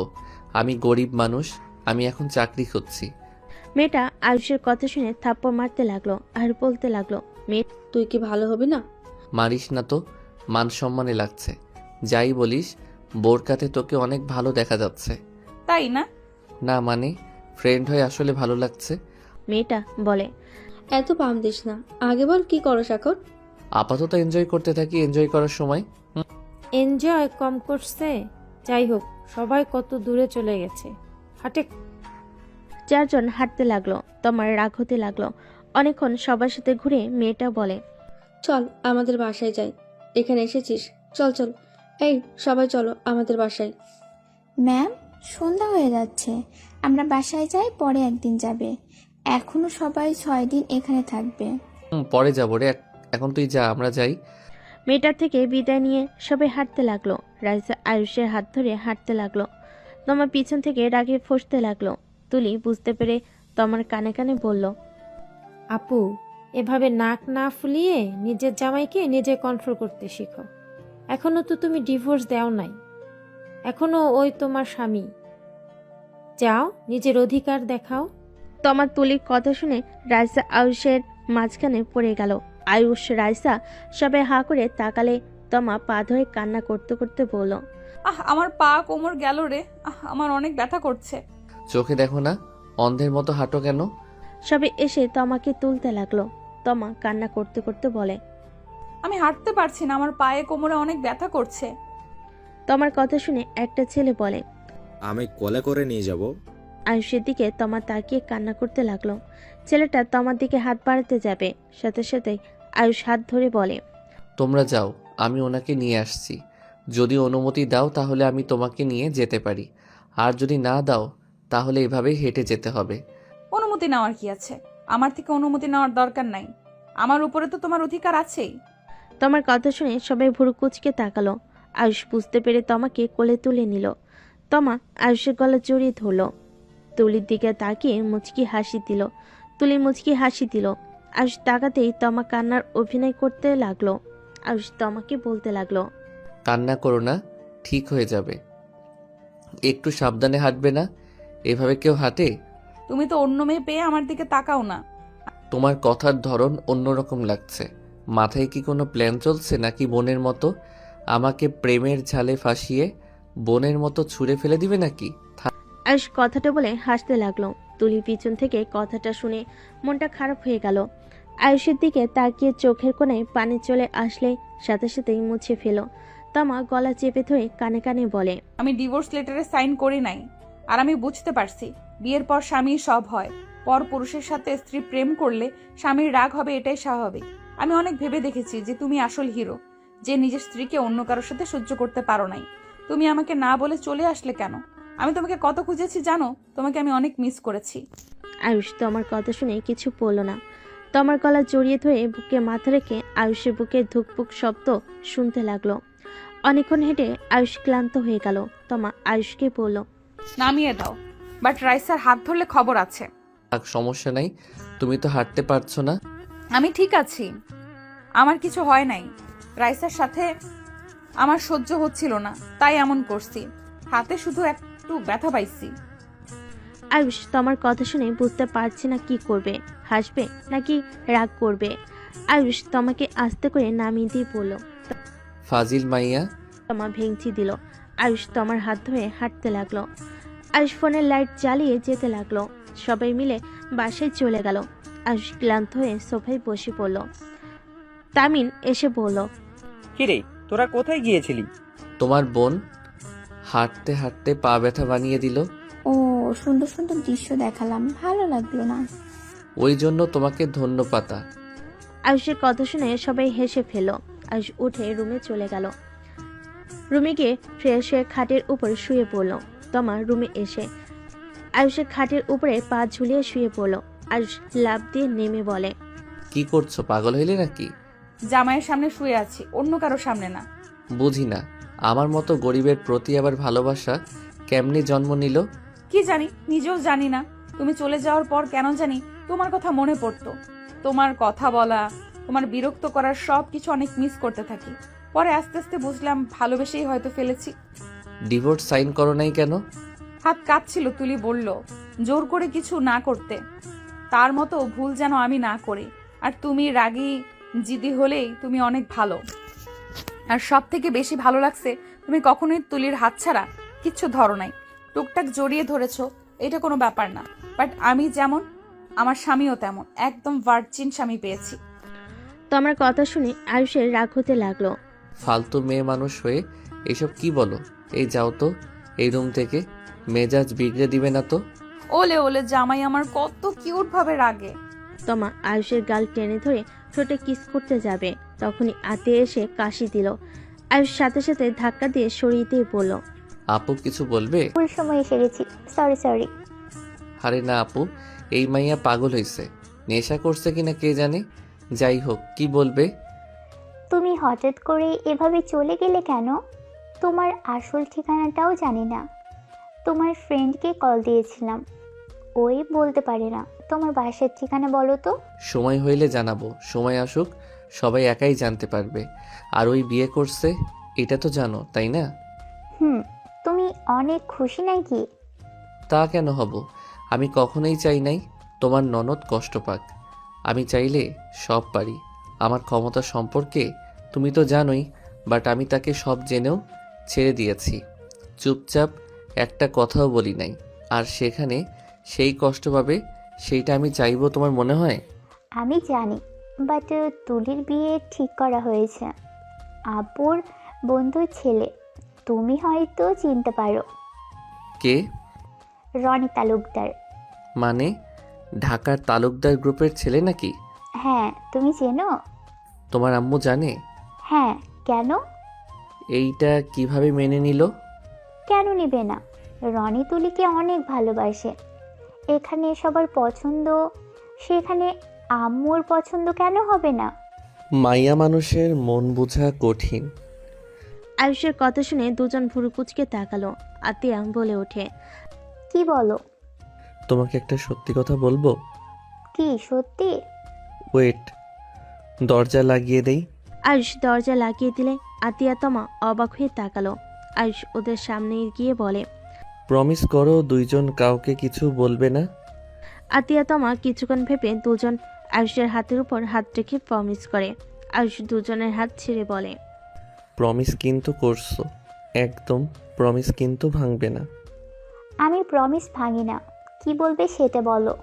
আমি গরিব মানুষ, আমি এখন চাকরি খুঁজছি। মেয়েটা আয়ুষের কথা শুনে থাপ্পড় মারতে লাগলো আর বলতে লাগলো। মেয়ে, তুই কি ভালো হবি না? মারিস না তো, মান সম্মানে লাগছে। যাই বলিস, বোরকাতে তোকে অনেক ভালো দেখা যাচ্ছে। তাই না? না মানে, ফ্রেন্ড হয়ে আসলে ভালো লাগছে। মেয়েটা বলে। এত পাম দিস না, আগে বল কি করস এখন? আপাতত এনজয় করতে থাকি, এনজয় করার সময়। এনজয় কম করছে। যাই হোক, সবাই কত দূরে চলে গেছে, হাটে। 4 জন হাঁটতে লাগলো। তোমার রাগ হতে লাগলো। অনেকক্ষণ সবার সাথে ঘুরে মেয়েটা বলে। চল আমাদের বাসায় যাই, এখানে এসেছিস, চল চল। এই সবাই চলো আমাদের বাসায়। ম্যাম, সন্ধ্যা হয়ে যাচ্ছে, আমরা বাসায় যাই, পরে একদিন যাবে। এখনো সবাই 6 দিন এখানে থাকবে। পরে যাবো রে, এখন তুই যা, আমরা যাই। মেয়েটার থেকে বিদায় নিয়ে সবাই হাঁটতে লাগলো। রাইসা আয়ুষের হাত ধরে হাঁটতে লাগলো। তোমার পিছন থেকে রাগে ফসতে লাগলো। তুলি বুঝতে পেরে তোমার কানে কানে বলল। আপু, এভাবে নাক না ফুলিয়ে নিজের জামাইকে নিজে কন্ট্রোল করতে শিখো। এখনো তো তুমি ডিভোর্স দেও নাই। এখনো ওই তোমার স্বামী। যাও, নিজের অধিকার দেখাও। তমা তুলির কথা শুনে রাইসা আয়ুষের মাঝখানে পড়ে গেল। আয়ুষ রাইসা সবাই হাঁ করে তাকালে তমা পা ধরে কান্না করতে করতে বলল, আমার পা কোমর গেল রে, আমার অনেক ব্যথা করছে। চোখে দেখো না, অন্ধের মতো হাঁটো কেন? সবাই এসে তমাকে তুলতে লাগলো। তমা কান্না করতে করতে বলে, আমি হাঁটতে পারছি না, আমার পায়ে কোমরে অনেক ব্যথা করছে। তমার কথা শুনে একটা ছেলে বলে, আমি কোলে করে নিয়ে যাব। আয়ুষের দিকে তমা তাকিয়ে কান্না করতে লাগলো। ছেলেটা তমার দিকে হাত বাড়াতে যাবে, সাথে সাথে আয়ুষ হাত ধরে বলে, তোমরা যাও, আমি ওনাকে নিয়ে আসছি। যদি অনুমতি দাও তাহলে আমি তোমাকে নিয়ে যেতে পারি, আর যদি না দাও তাহলে এভাবেই হেঁটে যেতে হবে। অনুমতি নেওয়ার কি আছে? আমার থেকে অনুমতি নেওয়ার দরকার নাই, আমার উপরে তো তোমার অধিকার আছেই। তমার কথা শুনে সবাই ভুরু কুচকে তাকালো। আয়ুষ বুঝতে পেরে তমাকে কোলে তুলে নিল। তমা আয়ুষের গলা জড়িয়ে ধরল। তুলির দিকে তাকিয়ে মুচকি হাসি দিল। তুলি মুচকি হাসি দিল। আয়ুষ তাকাতেই তমা কান্নার অভিনয় করতে লাগলো। আয়ুষ তমাকে বলতে লাগলো, কান্না করো না, ঠিক হয়ে যাবে। একটু সাবধানে হাঁটবে না, এভাবে কেউ হাঁটে? তুমি তো অন্য মেয়ে পেয়ে আমার দিকে তাকাও না। তোমার কথার ধরন অন্যরকম লাগছে। মাথায় কি কোনো প্ল্যান চলছে নাকি বোনের মতো আমাকে প্রেমের ঝালে ফাঁসিয়ে বোনের মতো ছুঁড়ে ফেলে দিবে নাকি? আয়ুষ কথাটা বলে হাসতে লাগলো। তুলি পিছন থেকে কথাটা শুনে মনটা খারাপ হয়ে গেল। আয়ুষের দিকে তাকিয়ে চোখের কোণে পানি চলে আসলে সাথে সাথেই মুছে ফেল। তমা গলা চেপে ধরে কানে কানে বলে, আমি ডিভোর্স লেটারে সাইন করি নাই, আর আমি বুঝতে পারছি বিয়ের পর স্বামী সব হয়। পর পুরুষের সাথে স্ত্রী প্রেম করলে স্বামীর রাগ হবে, এটাই স্বাভাবিক। আমি অনেক ভেবে দেখেছি যে তুমি আসল হিরো, যে নিজের স্ত্রীকে অন্য কারোর সাথে সহ্য করতে পারো নাই। তুমি আমাকে না বলে চলে আসলে কেন? আমি তোমাকে কত খুঁজেছি জানো? তোমাকে আমি অনেক মিস করেছি। আয়ুষ তমার কথা শুনে কিছু বলল না। তমার গলা জড়িয়ে ধরে বুকে মাথা রেখে আয়ুষের বুকে ধুকপুক শব্দ শুনতে লাগলো। অনেকক্ষণ হেঁটে আয়ুষ ক্লান্ত হয়ে গেল। তমা আয়ুষকে বলল, নামিয়ে দাও, বাট রাইসার হাত ধরলে খবর আছে। সমস্যা নাই, তুমি তো হাঁটতে পারছো না। আমি ঠিক আছি, আমার কিছু হয় নাই। রাইসার সাথে আমার সহ্য হচ্ছিল না, তাই এমন করছি। হাতে শুধু একটু ব্যথা পাইছি। আয়ুষ তমার কথা শুনে বুঝতে পারছে না কি করবে, হাসবে নাকি রাগ করবে। আয়ুষ তমাকে আস্তে করে নামিয়ে দিয়ে বলল, ফাজিল মাইয়া। তমা ভেঙচি দিল। আয়ুষ তমার হাত ধরে হাঁটতে লাগলো। আয়ুষ ফোনের লাইট জ্বালিয়ে যেতে লাগলো। সবাই মিলে বাসায় চলে গেল। আয়ুষ ক্লান্ত হয়ে সোফায় বসে পড়ল। তামিন এসে বলল, কিরে, তোরা কোথায় গিয়েছিলি? তোমার বোন হাঁটতে হাঁটতে পা ব্যথা বানিয়ে দিল। ও, সুন্দর সুন্দর দৃশ্য দেখালাম, ভালো লাগলো না। ওই জন্য তোমাকে ধন্যবাদ। আয়ুষের কথা শুনে সবাই হেসে ফেল। আয়ুষ উঠে রুমে চলে গেল। রুমে গিয়ে ফ্রেশ হয়ে খাটের উপর শুয়ে পড়ল। তমা রুমে এসে আয়ুষের খাটের উপরে পা ঝুলিয়ে শুয়ে পড়ল। আয়ুষ লাফ দিয়ে নেমে বলে, কি করছো, পাগল হইলে নাকি? জামাইয়ের সামনে শুয়ে আছি, অন্য কারো সামনে না। বুঝি না, আমার মতো গরিবের প্রতি আবার ভালোবাসা কেমনে জন্ম নিল? কি জানি, নিজেও জানি না। তুমি চলে যাওয়ার পর কেন জানি তোমার কথা মনে পড়তো। তোমার কথা বলা, তোমার বিরক্ত করার সব কিছু অনেক মিস করতে থাকি। পরে আস্তে আস্তে বুঝলাম ভালোবেসেই হয়তো ফেলেছি। ডিভোর্স সাইন করো নাই কেন? হাত কাঁপছিল, তুলি বলল জোর করে কিছু না করতে। তার মতো ভুল যেন আমি না করি। আর তুমি রাগী জিদি হলেই তুমি অনেক ভালো। আর সব থেকে বেশি ভালো লাগছে তুমি কখনোই তুলির হাত ছাড়া কিচ্ছু ধরো নাই, টুকটাক জড়িয়ে ধরেছ, এটা কোনো ব্যাপার না। বাট আমি যেমন আমার স্বামীও তেমন, একদম ভার্জিন স্বামী পেয়েছি। তমার কথা শুনে আয়ুষের রাগ হতে লাগলো। ফালতু মেয়ে মানুষ হয়ে এসব কি বলো? এই যাও তো এই রুম থেকে, মেজাজ বিগড়ে দিবে না তো? ওলে ওলে জামাই আমার কত কিউট ভাবে রাগে। তমা আয়ুষের গাল টেনে ধরে ঠোঁটে কিস করতে যাবে, তখনই আতে এসে কাশি দিল। আয়ুষ সাথে সাথে ধাক্কা দিয়ে সরিয়ে দিয়ে বলল, আপু কিছু বলবে? ভুল সময় এসে গেছি, সরি। আরে না আপু, এই মাইয়া পাগল হইছে, নেশা করছে কিনা কে জানে। যাই হোক, কি বলবে? তুমি হঠাৎ করে এভাবে চলে গেলে কেন? তোমার আসল ঠিকানাটাও জানি না। তোমার ফ্রেন্ডকে কল দিয়েছিলাম, ওই বলতে পারে না। তোমার বাসার ঠিকানা বলো তো। সময় হইলে জানাবো, সময় আসুক, সবাই একাই জানতে পারবে। আর ওই বিয়ে করছে এটা তো জানো, তাই না? তুমি অনেক খুশি নাকি? তা কেন হব? আমি কখনোই চাই নাই তোমার ননদ কষ্ট পাক। আমি চাইলে সব পারি। আমার ক্ষমতা সম্পর্কে তুমি তো জানোই, বাট আমি তাকে সব জেনেও ছেড়ে দিয়েছি। চুপচাপ একটা কথাও বলি নাই। আর সেখানে সেই কষ্ট পাবে, সেইটা আমি চাইবো তোমার মনে হয়? আমি জানি, বাট তুলির বিয়ে ঠিক করা হয়েছে। আপুর বন্ধুর ছেলে, তুমি হয়তো চিনতে পারো। কে? রনি তালুকদার। মানে ঢাকার তালুকদার গ্রুপের ছেলে নাকি? হ্যাঁ, তুমি চেনো? তোমার আম্মু জানে? হ্যাঁ। কেন? এইটা কিভাবে মেনে নিল? কেন নিবে না? রনি তুলিকে অনেক ভালোবাসে। এখানে সবার পছন্দ, সেখানে আম্মুর পছন্দ কেন হবে না? মাইয়া মানুষের মন বোঝা কঠিন। আয়ুষের কথা শুনে দুজন ভুরু কুচকে তাকালো। আতিয়া বলে ওঠে, কি বলো? তোমাকে একটা সত্যি কথা বলবো? কি সত্যি? ওয়েট, দরজা লাগিয়ে দেই। আয়ুষ দরজা লাগিয়ে দিলে আতিয়া তমা অবাক হয়ে তাকালো। আয়ুষ ওদের সামনে গিয়ে বলে, প্রমিস করো দুইজন কাউকে কিছু বলবে না। আতিয়া তমা কিছুক্ষণ ভেবে দুজন আয়ুষের হাতের উপর হাত রেখে প্রমিস করে। আয়ুষ দুজনের হাত ছেড়ে বলে, প্রমিস কিন্তু করছো? একদম প্রমিস কিন্তু ভাঙবে না। আমি প্রমিস ভাঙি না। কি বলবে সেটা বলো।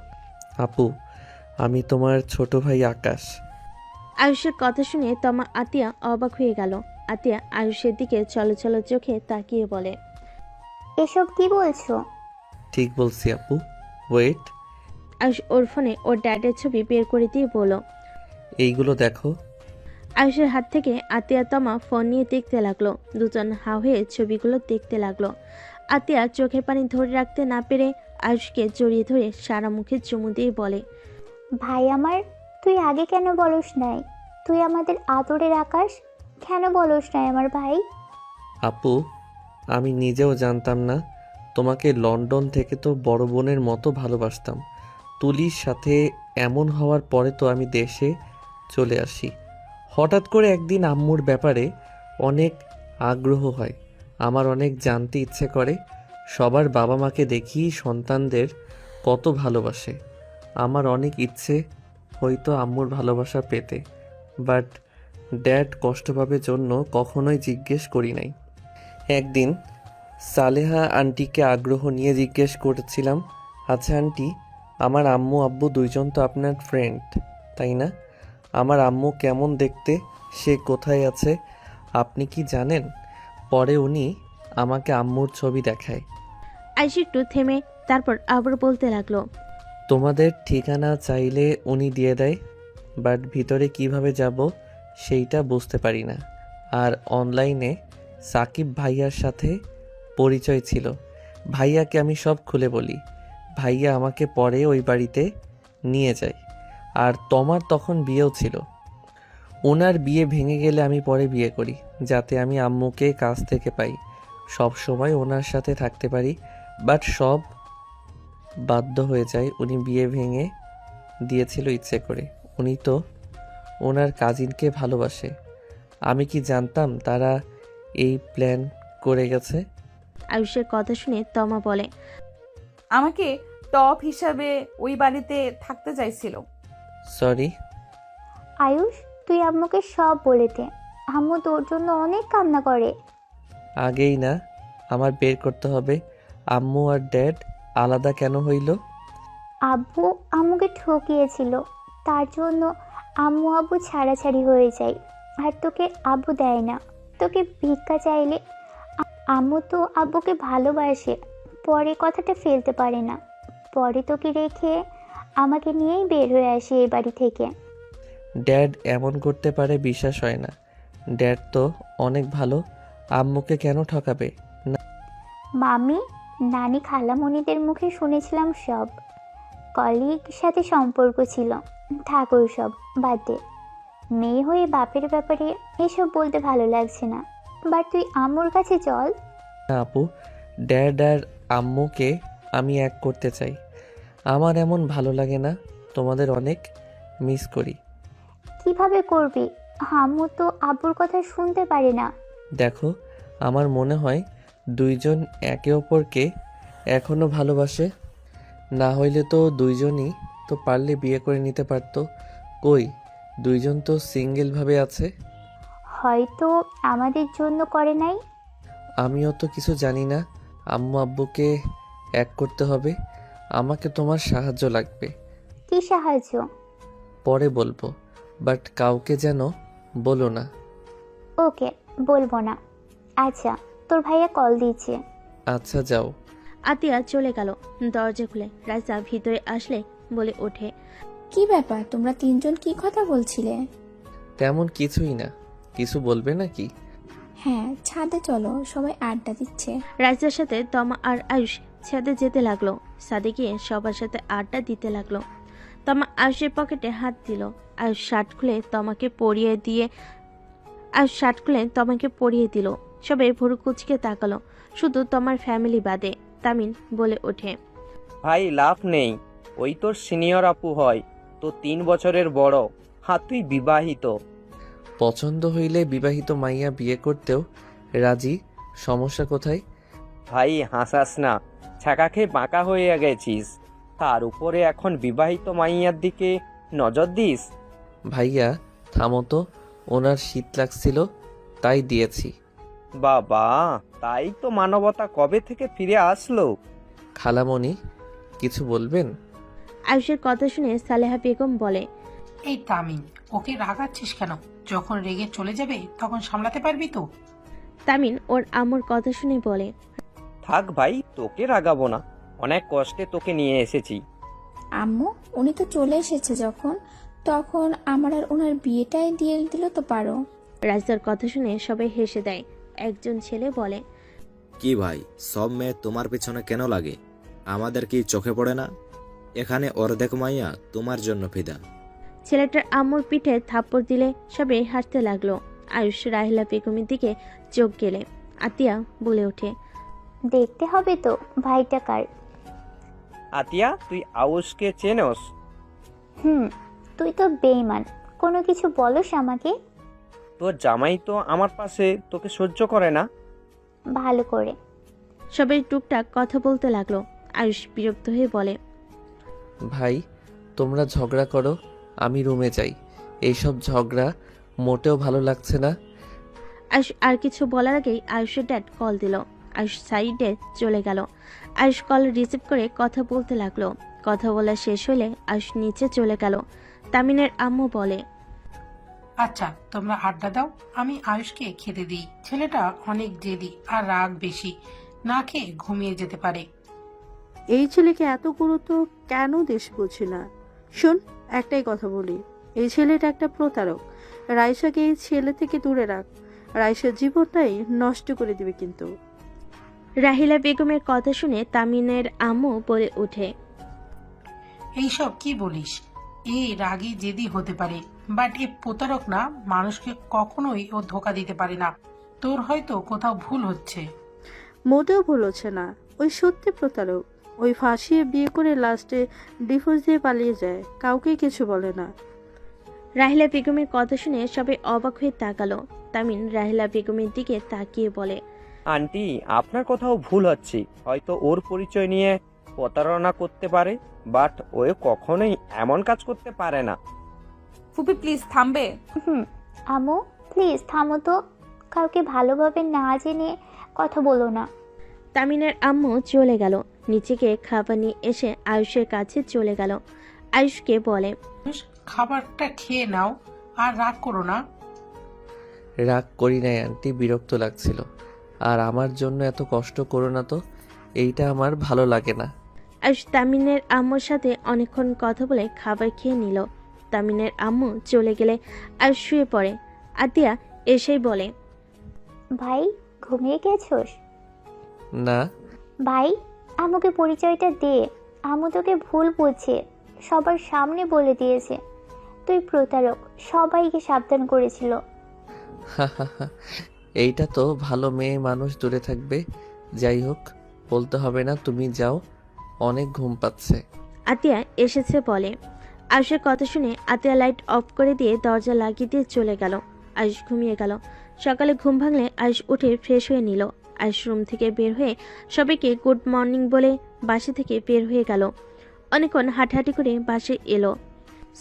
আপু, আমি তোমার ছোট ভাই আকাশ। আয়ুষের কথা শুনে তমা আতিয়া অবাক হয়ে গেল। আতিয়া আয়ুষের দিকে চলো চলো চোখে তাকিয়ে বলে, এসব কি বলছো? ঠিক বলছি আপু। ওয়েট, আয়ুষ ওর ফোনে ওর ড্যাডের ছবি বের করে দিয়ে বলল। এইগুলো দেখো। আয়ুষের হাত থেকে আতিয়া তমা ফোন নিয়ে দেখতে লাগলো। দুজন হা হয়ে ছবিগুলো দেখতে লাগলো। আতিয়া চোখের পানি ধরে রাখতে না পেরে আয়ুষকে জড়িয়ে ধরে সারা মুখে চুমু দিয়ে বলে, ভাই আমার, তুই আগে কেন বলস নাই? তুই আমাদের আদরের আকাশ, কেন বলস নাই আমার ভাই? আপু, আমি নিজেও জানতাম না। তোমাকে লন্ডন থেকে তো বড় বোনের মতো ভালোবাসতাম। তুলির সাথে এমন হওয়ার পরে তো আমি দেশে চলে আসি। হঠাৎ করে একদিন আম্মুর ব্যাপারে অনেক আগ্রহ হয়। আমার অনেক জানতে ইচ্ছে করে। সবার বাবা মাকে দেখি সন্তানদের কত ভালোবাসে। আমার অনেক ইচ্ছে হয়তো আম্মুর ভালোবাসা পেতে, বাট ড্যাড কষ্ট পাবে জন্য কখনোই জিজ্ঞেস করি নাই। একদিন সালেহা আন্টিকে আগ্রহ নিয়ে জিজ্ঞেস করেছিলাম, আচ্ছা আন্টি, আমার আম্মু আব্বু দুইজন তো আপনার ফ্রেন্ড, তাই না? আমার আম্মু কেমন দেখতে, সে কোথায় আছে, আপনি কি জানেন? পরে উনি আমাকে আম্মুর ছবি দেখায়। আয়ুষ একটু থেমে তারপর আবার বলতে লাগলো, তোমাদের ঠিকানা চাইলে উনি দিয়ে দেয়, বাট ভিতরে কিভাবে যাব সেইটা বুঝতে পারি না। আর অনলাইনে সাকিব ভাইয়ার সাথে পরিচয় ছিল। ভাইয়াকে আমি সব খুলে বলি। ভাইয়া আমাকে পরে ওই বাড়িতে নিয়ে যায়। আর তোমার তখন বিয়েও ছিল। ওনার বিয়ে ভেঙে গেলে আমি পরে বিয়ে করি, যাতে আমি আম্মুকে কাছ থেকে পাই, সব সময় ওনার সাথে থাকতে পারি। বাট সব বাধ্য হয়ে যায়। উনি বিয়ে ভেঙে দিয়েছিল ইচ্ছে করে। উনি তো ওনার কাজিনকে ভালোবাসে। আমি কি জানতাম তারা এই প্ল্যান করে গেছে? আয়ুষের কথা শুনে তমা বলে, আমাকে টপ হিসাবে ওই বাড়িতে থাকতে চাইছিল। সরি। আয়ুষ, তুই আম্মুকে সব বলে দে। আম্মু তোর জন্য অনেক কান্না করে। আগেই না, আমার বের করতে হবে আম্মু আর ড্যাড আলাদা কেন হইল। আব্বু আম্মুকে ঠকিয়েছিল, তার জন্য আম্মু আব্বু ছাড়াছাড়ি হয়ে যায়। আর তোকে আব্বু দেয় না। তোকে ভিক্ষা চাইলে আম্মু তো আব্বুকে ভালোবাসে, পরে কথাটা ফেলতে পারে না। পরে তোকে রেখে আমাকে নিয়েই বের হয়ে আসে এই বাড়ি থেকে। ড্যাড এমন করতে পারে বিশ্বাস হয় না। ড্যাড তো অনেক ভালো। আম্মুকে কেন ঠকাবে? না। মামি, নানি, খালামণিদের মুখে শুনেছিলাম সব। কলিগ সাথে সম্পর্ক ছিল। ঠাকুর সব বাদ দে। মেয়ে হয়ে বাপের ব্যাপারে এসব বলতে ভালো লাগছে না। বাট তুই আম্মুর কাছে চল। না আপু, ড্যাড আর আম্মুকে আমি এক করতে চাই। আমার এমন ভালো লাগে না। তোমাদের অনেক মিস করি। কিভাবে করবি? আম্মু তো আব্বুর কথা শুনতে পারে না। দেখো, আমার মনে হয় দুইজন একে অপরকে এখনো ভালোবাসে, না হইলে তো দুইজনই তো পারলে বিয়ে করে নিতে পারতো। কই, দুইজন তো সিঙ্গেলভাবে আছে। হয়তো আমাদের জন্য করে নাই। আমিও তো কিছু জানি না। আম্মু আব্বুকে এক করতে হবে। আমাকে তোমার সাহায্য লাগবে। কি সাহায্য? পরে বলবো, বাট কাউকে যেন বলো না। ওকে, বলবো না। আচ্ছা, তোর ভাইয়া কল দিয়েছে। আচ্ছা যাও। আতিয়া চলে গেল। দরজা খুলে রাইসা ভিতরে আসলে বলে ওঠে, কি ব্যাপার, তোমরা তিনজন কি কথা বলছিলে? তেমন কিছুই না। কিছু বলবে নাকি? হ্যাঁ, ছাদে চলো, সবাই আড্ডা দিচ্ছে। রাইসার সাথে তমা আর আয়ুষ ছাদে যেতে লাগলো। ছাদে গিয়ে সবার সাথে আড্ডা দিতে লাগলো। তমা আয়ুষের পকেটে হাত দিল। আয়ুষ শার্ট খুলে তমাকে পরিয়ে দিল। সবাই ভুরু কুচকে তাকালো, শুধু তোমার ফ্যামিলি বাদে। তামিন বলে ওঠে, ভাই লাভ নেই, ওই তোর সিনিয়র আপু হয়, তো 3 বছরের বড়। তুই বিবাহিত। পছন্দ হইলে বিবাহিত মাইয়া বিয়ে করতেও রাজি। সমস্যা কোথায়? ভাই হাসাস না, ছাকা খেয়ে বাঁকা হয়ে গেছিস। তার উপরে এখন বিবাহিত মাইয়ার দিকে নজর দিস। ভাইয়া থামো তো, ওনার শীত লাগছিল তাই দিয়েছি। বাবা, তাই তো মানবতা কবে থেকে ফিরে আসলো। খালামণি কিছু বলবেন? আয়ুষের কথা শুনে সালেহা বেগম বলে, এই তামিন, ওকে রাগাচ্ছিস কেন? যখন রেগে চলে যাবে তখন সামলাতে পারবি তো? তামিন ওর আম্মুর কথা শুনে বলে, থাক ভাই, তোকে রাগাবো না, অনেক কষ্টে তোকে নিয়ে এসেছি। আম্মু, উনি তো চলে এসেছে যখন, তখন আমার আর ওনার বিয়েটাই দিয়ে দিল তো পারো। রাইসার কথা শুনে সবাই হেসে দেয়। একজন ছেলে বলে, কি ভাই, সব মেয়ে তোমার পিছনে কেন লাগে? আমাদের কি চোখে পড়ে না? এখানে অর্ধেক মাইয়া তোমার জন্য ফিদা। ছেলেটার আম্মুর পিঠে থাপ্পড় দিলে সবাই হাসতে লাগলো। আয়ুষ রাহিলা বেগমের দিকে চোখ গেলে আতিয়া বলে ওঠে, দেখতে হবে তো ভাইটা কার। আতিয়া, তুই আউসকে চেনস? তুই তো বেঈমান, কোনো কিছু বলস আমাকে? তোর জামাই তো আমার পাশে, তোকে সহ্য করে না। ভালো করে। সবাই টুকটাক কথা বলতে লাগলো। আয়ুষ বিরক্ত হয়ে বলে, ভাই তোমরা ঝগড়া করো, আমি রুমে যাই। এইসব ঝগড়া মোটেও ভালো লাগছে না। আয়ুষ আর কিছু বলার আগেই আয়ুষের ড্যাড কল দিল। আয়ুষ সাইডে চলে গেল। আয়ুষ কল রিসিভ করে কথা বলতে লাগলো। কথা বলা শেষ হলে আয়ুষ নিচে চলে গেল। তামিনের আম্মু বলে, আচ্ছা, তোমরা আড্ডা দাও, আমি আয়ুষকে খেতে দিই। ছেলেটা অনেক জেদি আর রাগ বেশি, না খেয়ে ঘুমিয়ে যেতে পারে। এই ছেলেকে এত গুরুত্ব কেন দিস বুঝি না। শোন, একটাই কথা বলি, এই ছেলেটা একটা প্রতারক। রাইসাকে এই ছেলে থেকে দূরে রাখ, রাইসার জীবনটাই নষ্ট করে দিবে কিন্তু। রাহিলা বেগমের কথা শুনে তামিনের আম্মু বলে ওঠে, এইসব কি বলিস? এ রাগী জেদি হতে পারে, বাট এ প্রতারক না। মানুষকে কখনোই ও ধোকা দিতে পারে না। তোর হয়তো কোথাও ভুল হচ্ছে। মোটেও ভুল হচ্ছে না, ওই সত্যি প্রতারক। ওই ফাঁসিয়ে বিয়ে করে লাস্টে ডিভোর্স দিয়ে পালিয়ে যায়, কাউকে কিছু বলে না। রাহিলা বেগমের কথা শুনে সবাই অবাক হয়ে তাকালো। তামিন রাহিলা বেগমের দিকে তাকিয়ে বলে, আন্টি, আপনার কোথাও ভুল হচ্ছে। হয়তো ওর পরিচয় নিয়ে প্রতারণা করতে পারে, বাট ও কখনোই এমন কাজ করতে পারে না। ফুপি প্লিজ থামবে? আম্মু প্লিজ থামো তো, কাউকে ভালোভাবে না জেনে কথা বলো না। তামিনের আম্মু চলে গেল। নিচে গিয়ে খাবার নিয়ে এসে আয়ুষের কাছে চলে গেল। আয়ুষকে বলে, খাবারটা খেয়ে নাও আর রাগ করো না। রাগ করি নাই আন্টি, বিরক্ত লাগছিল। আর আমার জন্য এত কষ্ট করো না তো, এইটা আমার ভালো লাগে না। আয়ুষ তামিনের আম্মুর সাথে অনেকক্ষণ কথা বলে খাবার খেয়ে নিল। তামিনের আম্মু চলে গেলে আয়ুষ শুয়ে পড়ে। আতিয়া এসেই বলে, ভাই ঘুমিয়ে গেছোস? না। ভাই আম্মুকে পরিচয়টা দে, আম্মু তোকে ভুল বুঝছে, সবার সামনে বলে দিয়েছে তুই প্রতারক, সবাইকে সাবধান করেছিল। এইটা তো ভালো মেয়ে মানুষ দূরে থাকবে। যাই হোক, বলতে হবে না, তুমি যাও, অনেক ঘুম পাচ্ছে। আতিয়া এসেছে বলে। আয়ুষের কথা শুনে আতিয়া লাইট অফ করে দিয়ে দরজা লাগিয়ে দিয়ে চলে গেল। আয়ুষ ঘুমিয়ে গেল। সকালে ঘুম ভাঙলে আয়ুষ উঠে ফ্রেশ হয়ে নিল। আয়ুষ রুম থেকে বের হয়ে সবাইকে গুড মর্নিং বলে বাসা থেকে বের হয়ে গেল। অনেকক্ষণ হাঁটাহাঁটি করে বাসে এলো।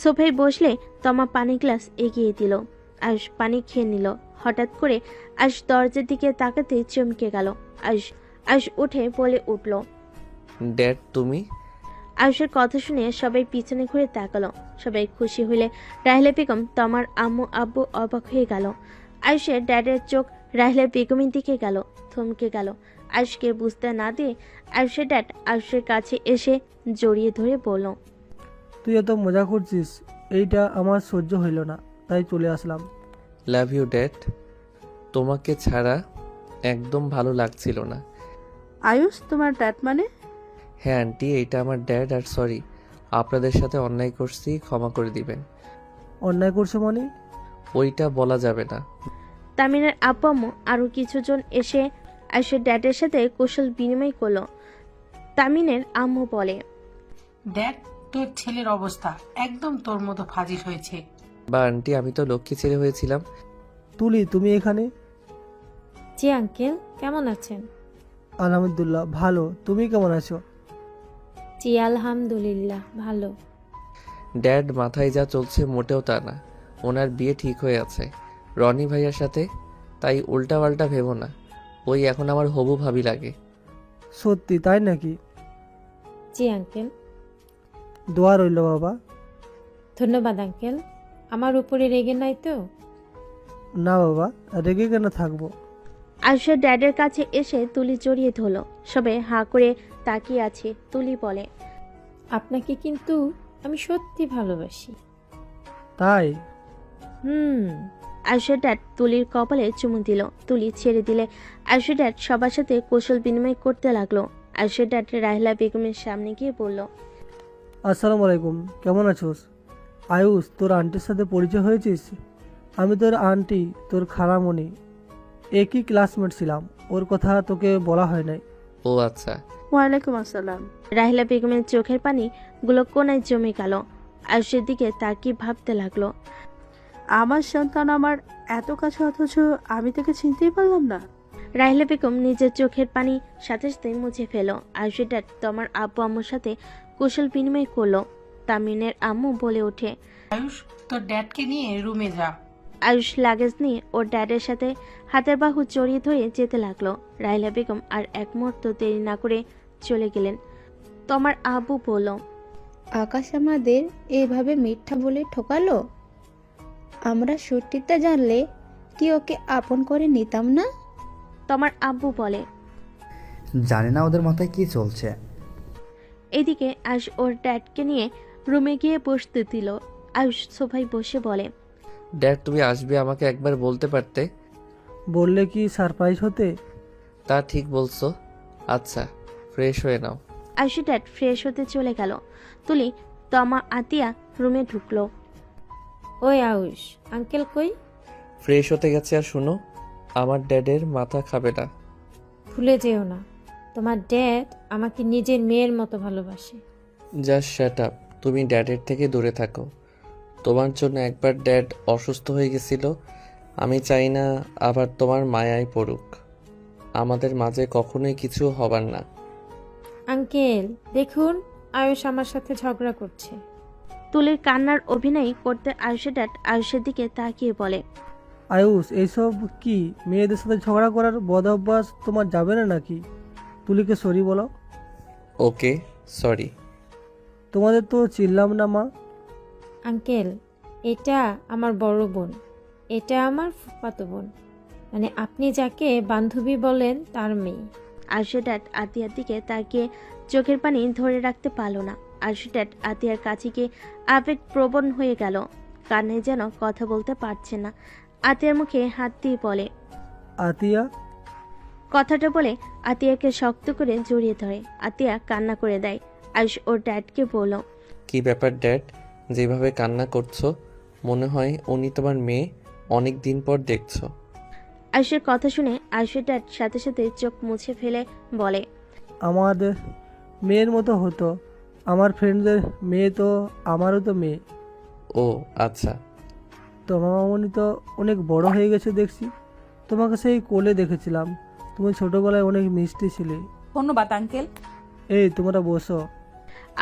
সোফায় বসলে তমা পানি গ্লাস এগিয়ে দিল। আয়ুষ পানি খেয়ে নিল। হঠাৎ করে আয়ুষ দরজার দিকে তাকাতে চমকে গেল। আয়ুষ উঠে বলে উঠল। ড্যাড তুমি? আয়ুষের কথা শুনে সবাই পিছনে ঘুরে তাকালো। সবাই খুশি হইলে রাহিলা বেগম তমার আম্মু আব্বু অবাক হয়ে গেল। আয়ুষের ড্যাডের চোখ রাহিলা বেগমের দিকে গেল, থমকে গেল। আয়ুষকে বুঝতে না দিয়ে আয়ুষের ড্যাড আয়ুষের কাছে এসে জড়িয়ে ধরে বলল, তুই এত মজা করছিস, এইটা আমার সহ্য হইল না, তাই চলে আসলাম। Love you dad. তোমাকে ছাড়া একদম ভালো লাগছিল না। আয়ুষ তোমার ড্যাড মানে? হ্যাঁ আন্টি, এইটা আমার ড্যাড। আর সরি, আপনাদের সাথে অন্যায় করছি, ক্ষমা করে দিবেন। অন্যায় করছে মানে? ওইটা বলা যাবে না। তামিনের আব্বু আম্মু আরো কিছুজন এসে আয়ুষের ড্যাডের সাথে কৌশল বিনিময় করলো। তামিনের আম্মু বলে, দেখ তোর ছেলের অবস্থা একদম তোর মতো ফাজিল হয়েছে। বা আন্টি, আমি তো লক্ষ্মী ছেলে হয়েছিলাম। তুলি, তুমি এখানে? জি আঙ্কেল, কেমন আছেন? আলহামদুলিল্লাহ ভালো, তুমি কেমন আছো? জি আলহামদুলিল্লাহ ভালো। ড্যাড, মাথায় যা চলছে মোটেও তা না। ওনার বিয়ে ঠিক হয়ে আছে রনি ভাইয়ার সাথে, তাই উল্টাপাল্টা ভেবো না। ওই এখন আমার হবু ভাবি লাগে। সত্যি তাই নাকি? জি আঙ্কেল। দোয়া রইল বাবা। ধন্যবাদ আঙ্কেল। আমার উপরে রেগে নাই তো? না বাবা, রেগে কেন থাকবো। আয়ুষের ড্যাডের কাছে এসে তুলি জড়িয়ে ধরলো। সবাই হাঁ করে তাকিয়ে আছে। তুলি বলে, আপনাকে কিন্তু আমি সত্যি ভালোবাসি। তাই? আয়ুষের ড্যাড তুলির কপালে চুমু দিল। তুলি ছেড়ে দিলে আয়ুষের ড্যাড সবার সাথে কৌশল বিনিময় করতে লাগলো। আয়ুষের ড্যাড রাহিলা বেগমের সামনে গিয়ে বলল, আসসালামু আলাইকুম, কেমন আছোস? আয়ুষ, তোর আন্টির সাথে পরিচয় হয়েছিস? আমি তোর আন্টি, তোর খালামণি, একই ক্লাসমেট ছিলাম। ওর কথা তোকে বলা হয় নাই। ও আচ্ছা। ওয়ালাইকুম আসসালাম। রাহিলা বেগমের চোখের পানি গুলো কোনায় জমে গেল। আয়ুষের দিকে তাকিয়ে ভাবতে লাগলো, আমার সন্তান আমার এত কাছে, অথচ আমি তাকে চিনতেই পারলাম না। রাহিলা বেগম নিজের চোখের পানি সাথে সাথে মুছে ফেল। আয়ুষের ড্যাড তোমার আব্বু আম্মুর সাথে কুশল বিনিময় করলো। তামিনের আম্মু বলে ওঠে, আয়ুষ তোর ড্যাডকে নিয়ে রুমে যা। আয়ুষ লাগেজ নিয়ে ওর ড্যাডের সাথে হাতের বাহু জড়িয়ে ধরে যেতে লাগলো। রাহিলা বেগম আর এক মুহূর্ত দেরি না করে চলে গেলেন। তোমার আব্বু বলল, আকাশ আমাদের এইভাবে মিথ্যা বলে ঠকালো। আমরা সত্যিটা জানলে কি ওকে আপন করে নিতাম না? তোমার আব্বু বলে, জানি না ওদের মাথায় কি চলছে। এদিকে আয়ুষ ওর ড্যাডকে নিয়ে রুমে গিয়ে বসতে দিল। আয়ুষ সোফায় বসে বলে, ড্যাড, তুমি আসবে আমাকে একবার বলতে পারতে। বললে কি সারপ্রাইজ হতে? তা ঠিক বলছো। আচ্ছা, ফ্রেশ হয়ে নাও। আয়ুষের ড্যাড ফ্রেশ হতে চলে গেল। তুলি তমা আতিয়া রুমে ঢুকলো। ওই আয়ুষ, আঙ্কেল কই? ফ্রেশ হতে গেছে। আর শুনো, আমার ড্যাডের মাথা খাবে না। ভুলে যেও না, তোমার ড্যাড আমাকে নিজের মেয়ের মতো ভালোবাসে। Just shut up. তুমি ড্যাডের থেকে দূরে থাকো। তোমার জন্য একবার ড্যাড অসুস্থ হয়ে গেছিল। আমি চাই না আবার তোমার মায়ায় পড়ুক। আমাদের মাঝে কখনোই কিছু হবার না। আঙ্কেল দেখুন, আয়ুষ আমার সাথে ঝগড়া করছে। তুলির কান্নার অভিনয় করতে আয়ুষের ড্যাড আয়ুষের দিকে তাকিয়ে বলে, আয়ুষ, এইসব কি? মেয়েদের সাথে ঝগড়া করার বদ অভ্যাস তোমার যাবে না নাকি? তুলিকে সরি বলো। ওকে, সরি। তোমাদের তো চিনলাম না মা। আঙ্কেল, এটা আমার বড় বোন, এটা আমার ফুফাতো বোন, মানে আপনি যাকে বান্ধবী বলেন তার মেয়ে। আয়ুষের ড্যাড আতিয়ার দিকে তাকিয়ে চোখের পানি ধরে রাখতে পারল না। আয়ুষের ড্যাড আতিয়ার কাছে গিয়ে আবেগ প্রবণ হয়ে গেল। কানে যেন কথা বলতে পারছে না। আতিয়ার মুখে হাত দিয়ে বলে, আতিয়া। কথাটা বলে আতিয়াকে শক্ত করে জড়িয়ে ধরে। আতিয়া কান্না করে দেয়। আয়ুষ ওর ড্যাডকে বলল, কি ব্যাপার ড্যাড, যেভাবে কান্না করছো মনে হয় উনি তোমার মেয়ে। অনেক দিন পর দেখছো। আয়ুষের কথা শুনে আয়ুষের ড্যাড সাথে সাথে চোখ মুছে ফেলে বলে, আমাদের মেয়ের মতো হতো। আমার ফ্রেন্ডদের মেয়ে তো আমারও তো মেয়ে। ও আচ্ছা। তোমার মামনি তো অনেক বড় হয়ে গেছে দেখছি। তোমাকে সেই কোলে দেখেছিলাম, তুমি ছোটবেলায় অনেক মিষ্টি ছিলে। ধন্যবাদ আঙ্কেল। এই তোমরা বসো।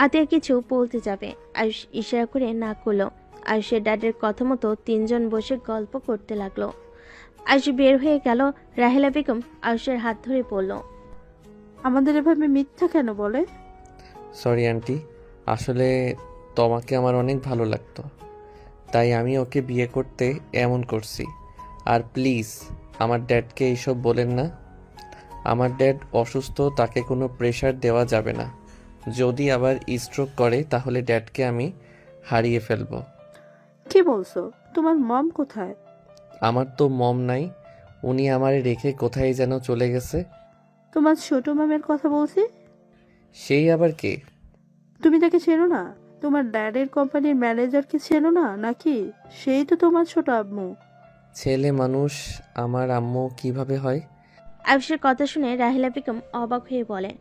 আতিয়া কিছু বলতে যাবে, আয়ুষ ইশারা করে না করলো। আয়ুষের ড্যাডের কথা মতো তিনজন বসে গল্প করতে লাগলো। আয়ুষ বের হয়ে গেল। রাহেলা বেগম আয়ুষের হাত ধরে পড়ল। আমাদের এভাবে মিথ্যা কেন বলে? সরি আন্টি, আসলে তোমাকে আমার অনেক ভালো লাগতো, তাই আমি ওকে বিয়ে করতে এমন করছি। আর প্লিজ আমার ড্যাডকে এইসব বলেন না। আমার ড্যাড অসুস্থ, তাকে কোনো প্রেশার দেওয়া যাবে না। যদি আবার স্ট্রোক করে তাহলে ড্যাডকে আমি হারিয়ে ফেলবো। কি বলছো? তোমার মম কোথায়? আমার তো মম নাই, উনি আমারে রেখে কোথায় যেন চলে গেছে। তোমার ছোট মামের কথা বলছি। সেই আবার কে? তুমি তাকে চেনো না? তোমার ড্যাডের কোম্পানির ম্যানেজারকে চেনো না নাকি? সেই তো তোমার ছোট আম্মু। ছেলে মানুষ আমার আম্মু কিভাবে হয়? আয়ুষের কথা শুনে রাহেলা বেগম অবাক হয়ে বলে।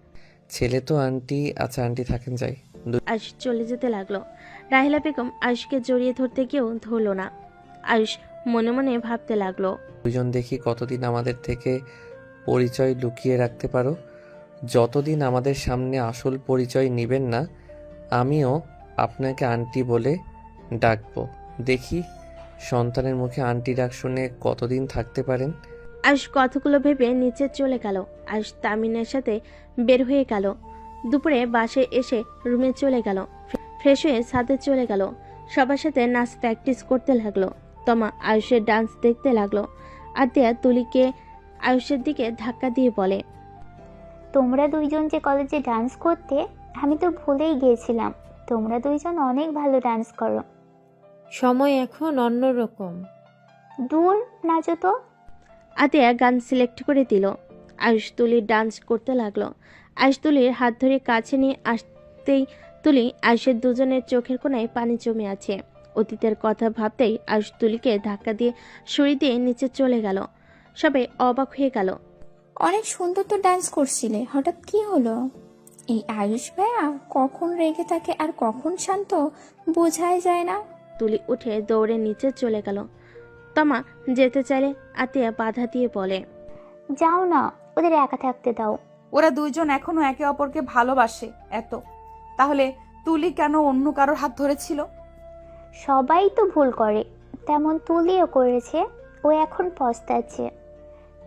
ছেলে তো আন্টি। আচ্ছা আন্টি থাকেন, যাই। আয়ুষ চলে যেতে লাগলো। রাহেলা বেগম আয়ুষকে জড়িয়ে ধরতে গিয়েও ধরল না। আয়ুষ মনে মনে ভাবতে লাগলো, দুজন দেখি কতদিন আমাদের থেকে পরিচয় লুকিয়ে রাখতে পারো। যতদিন আমাদের সামনে আসল পরিচয় নেবেন না, আমিও আপনাকে আন্টি বলে ডাকবো। দেখি সন্তানের মুখে আন্টি ডাক শুনে কতদিন থাকতে পারেন। আয়ুষ কথাগুলো ভেবে নিচে চলে গেল। আয়ুষ তামিনের সাথে বের হয়ে গেল। দুপুরে বাসায় এসে রুমে চলে গেল। ফ্রেশ হয়ে ছাদে চলে গেল। সবার সাথে নাচ প্র্যাকটিস করতে লাগলো। তমা আয়ুষের ডান্স দেখতে লাগলো। আতিয়া তুলিকে আয়ুষের দিকে ধাক্কা দিয়ে বলে, তোমরা দুইজন যে কলেজে ডান্স করতে, আমি তো ভুলেই গিয়েছিলাম। তোমরা দুইজন অনেক ভালো ডান্স করো। সময় এখন অন্যরকম। দূর, নাচো তো। আতিয়া গান সিলেক্ট করে দিল। আয়ুষ তুলির ডান্স করতে লাগলো। আয়ুষ তুলির হাত ধরে কাছে নিয়ে আসতেই তুলি আয়ুষের দুজনের চোখের কোণায় পানি জমে আছে। অতীতের কথা ভাবতেই আয়ুষ তুলিকে ধাক্কা দিয়ে সরিয়ে দিয়ে নিচে চলে গেল। সবাই অবাক হয়ে গেল। অনেক সুন্দর তো ডান্স করছিলে, হঠাৎ কি হলো? এই আয়ুষ ভাইয়া কখন রেগে থাকে আর কখন শান্ত বোঝাই যায় না। তুলি উঠে দৌড়ে নিচে চলে গেল। তমা যেতে চাইলে আতিয়া বাধা দিয়ে বলে, যাও না, ওদের একা থাকতে দাও। ওরা দুইজন এখনো একে অপরকে ভালোবাসে এত, তাহলে তুলি কেন অন্য কারোর হাত ধরেছিল? সবাই তো ভুল করে, তেমন তুলিও করেছে। ও এখন পস্তাচ্ছে।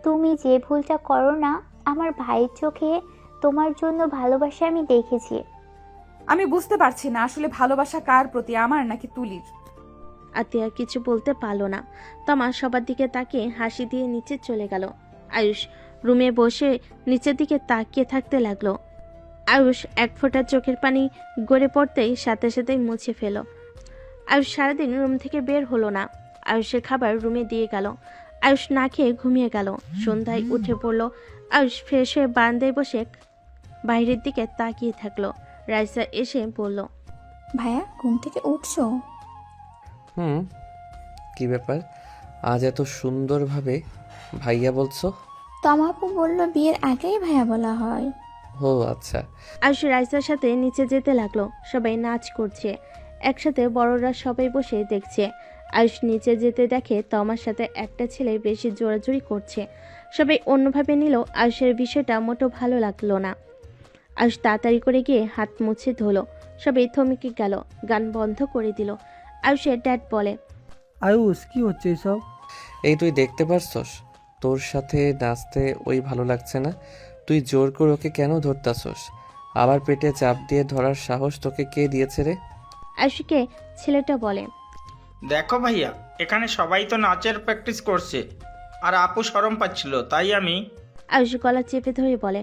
তুমি যে ভুলটা করো না, আমার ভাইয়ের চোখে তোমার জন্য ভালোবাসা আমি দেখেছি। আমি বুঝতে পারছি না আসলে ভালোবাসা কার প্রতি, আমার নাকি তুলির? আতিয়া কিছু বলতে পারলো না। তমা সবার দিকে তাকিয়ে হাসি দিয়ে নিচে চলে গেল। আয়ুষ রুমে বসে নিচের দিকে তাকিয়ে থাকতে লাগলো। আয়ুষ এক ফোঁটা চোখের পানি গড়ে পড়তেই সাথে সাথেই মুছে ফেল। আয়ুষ সারাদিন রুম থেকে বের হলো না। আয়ুষের খাবার রুমে দিয়ে গেল। আয়ুষ না খেয়ে ঘুমিয়ে গেল। সন্ধ্যায় উঠে পড়লো। আয়ুষ ফ্রেশ হয়ে বারান্দায় বসে বাইরের দিকে তাকিয়ে থাকলো। রাইসা এসে বলল, ভাইয়া ঘুম থেকে উঠছো? কি ব্যাপার, আজ এত সুন্দরভাবে ভাইয়া বলছো? তমাপু বললো বিয়ের আগেই ভাইয়া বলা হয়। ও আচ্ছা। আয়ুষ রাইসার সাথে নিচে যেতে লাগলো। সবাই নাচ করছে, একসাথে বড়রা সবাই বসে দেখছে। আয়ুষ নিচে যেতে দেখে তমার সাথে একটা ছেলে বেশি জোরাজুরি করছে। সবাই অন্যভাবে নিল। আয়ুষের বিষয়টা মোটেও ভালো লাগলো না। আয়ুষ তাড়াতাড়ি করে গিয়ে হাত মুছে ধুলো। সবাই থমকে গেল, গান বন্ধ করে দিল। আয়ুষের ড্যাড বলে, আয়ুষ কি হচ্ছে এসব? এই তুই দেখতে পারছস তোর সাথে নাচতে ওই ভালো লাগছে না? তুই জোর করে ওকে কেন ধরতাছস? আবার পেটে চাপ দিয়ে ধরার সাহস তোকে কে দিয়েছে রে? আয়ুষকে ছেলেটা বলে, দেখো ভাইয়া, এখানে সবাই তো নাচের প্র্যাকটিস করছে, আর আপু শরম পাচ্ছিল, তাই আমি। আয়ুষ গলা চেপে ধরে বলে,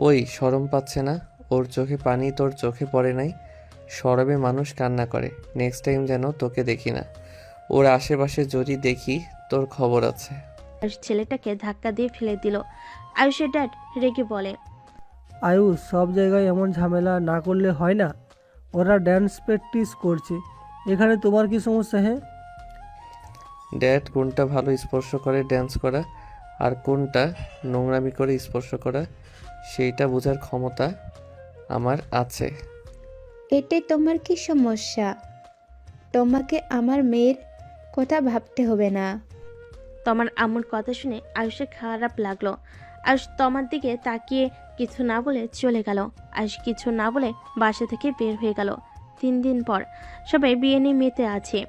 ওই শরম পাচ্ছে না? ওর চোখে পানি তোর চোখে পড়ে নাই? শরমে মানুষ কান্না করে। নেক্সট টাইম যেন তোকে দেখি না। ওর আশেপাশে যদি দেখি তোর খবর আছে। আয়ুষ ছেলেটাকে ধাক্কা দিয়ে ফেলে দিল। আয়ুষের ড্যাড রেগে বলে, আয়ুষ সব জায়গায় এমন ঝামেলা না করলে হয় না? ওরা ড্যান্স প্র্যাকটিস করছে, এখানে তোমার কি সমস্যা? হ্যাঁ ড্যাড, কোনটা ভালো স্পর্শ করে ড্যান্স করা আর কোনটা নোংরামি করে স্পর্শ করা, সেইটা বোঝার ক্ষমতা আমার আছে। এতে তোমার কি সমস্যা? তোমাকে আমার মেয়ের কথা ভাবতে হবে না। তোমার আম্মুর কথা শুনে আয়ুষের খারাপ লাগলো। আয়ুষ তমার দিকে তাকিয়ে কিছু না বলে চলে গেল। আয়ুষ কিছু না বলে বাসা থেকে বের হয়ে গেল। 3 দিন পর সবাই বিয়ে নিয়ে মেতে আছে।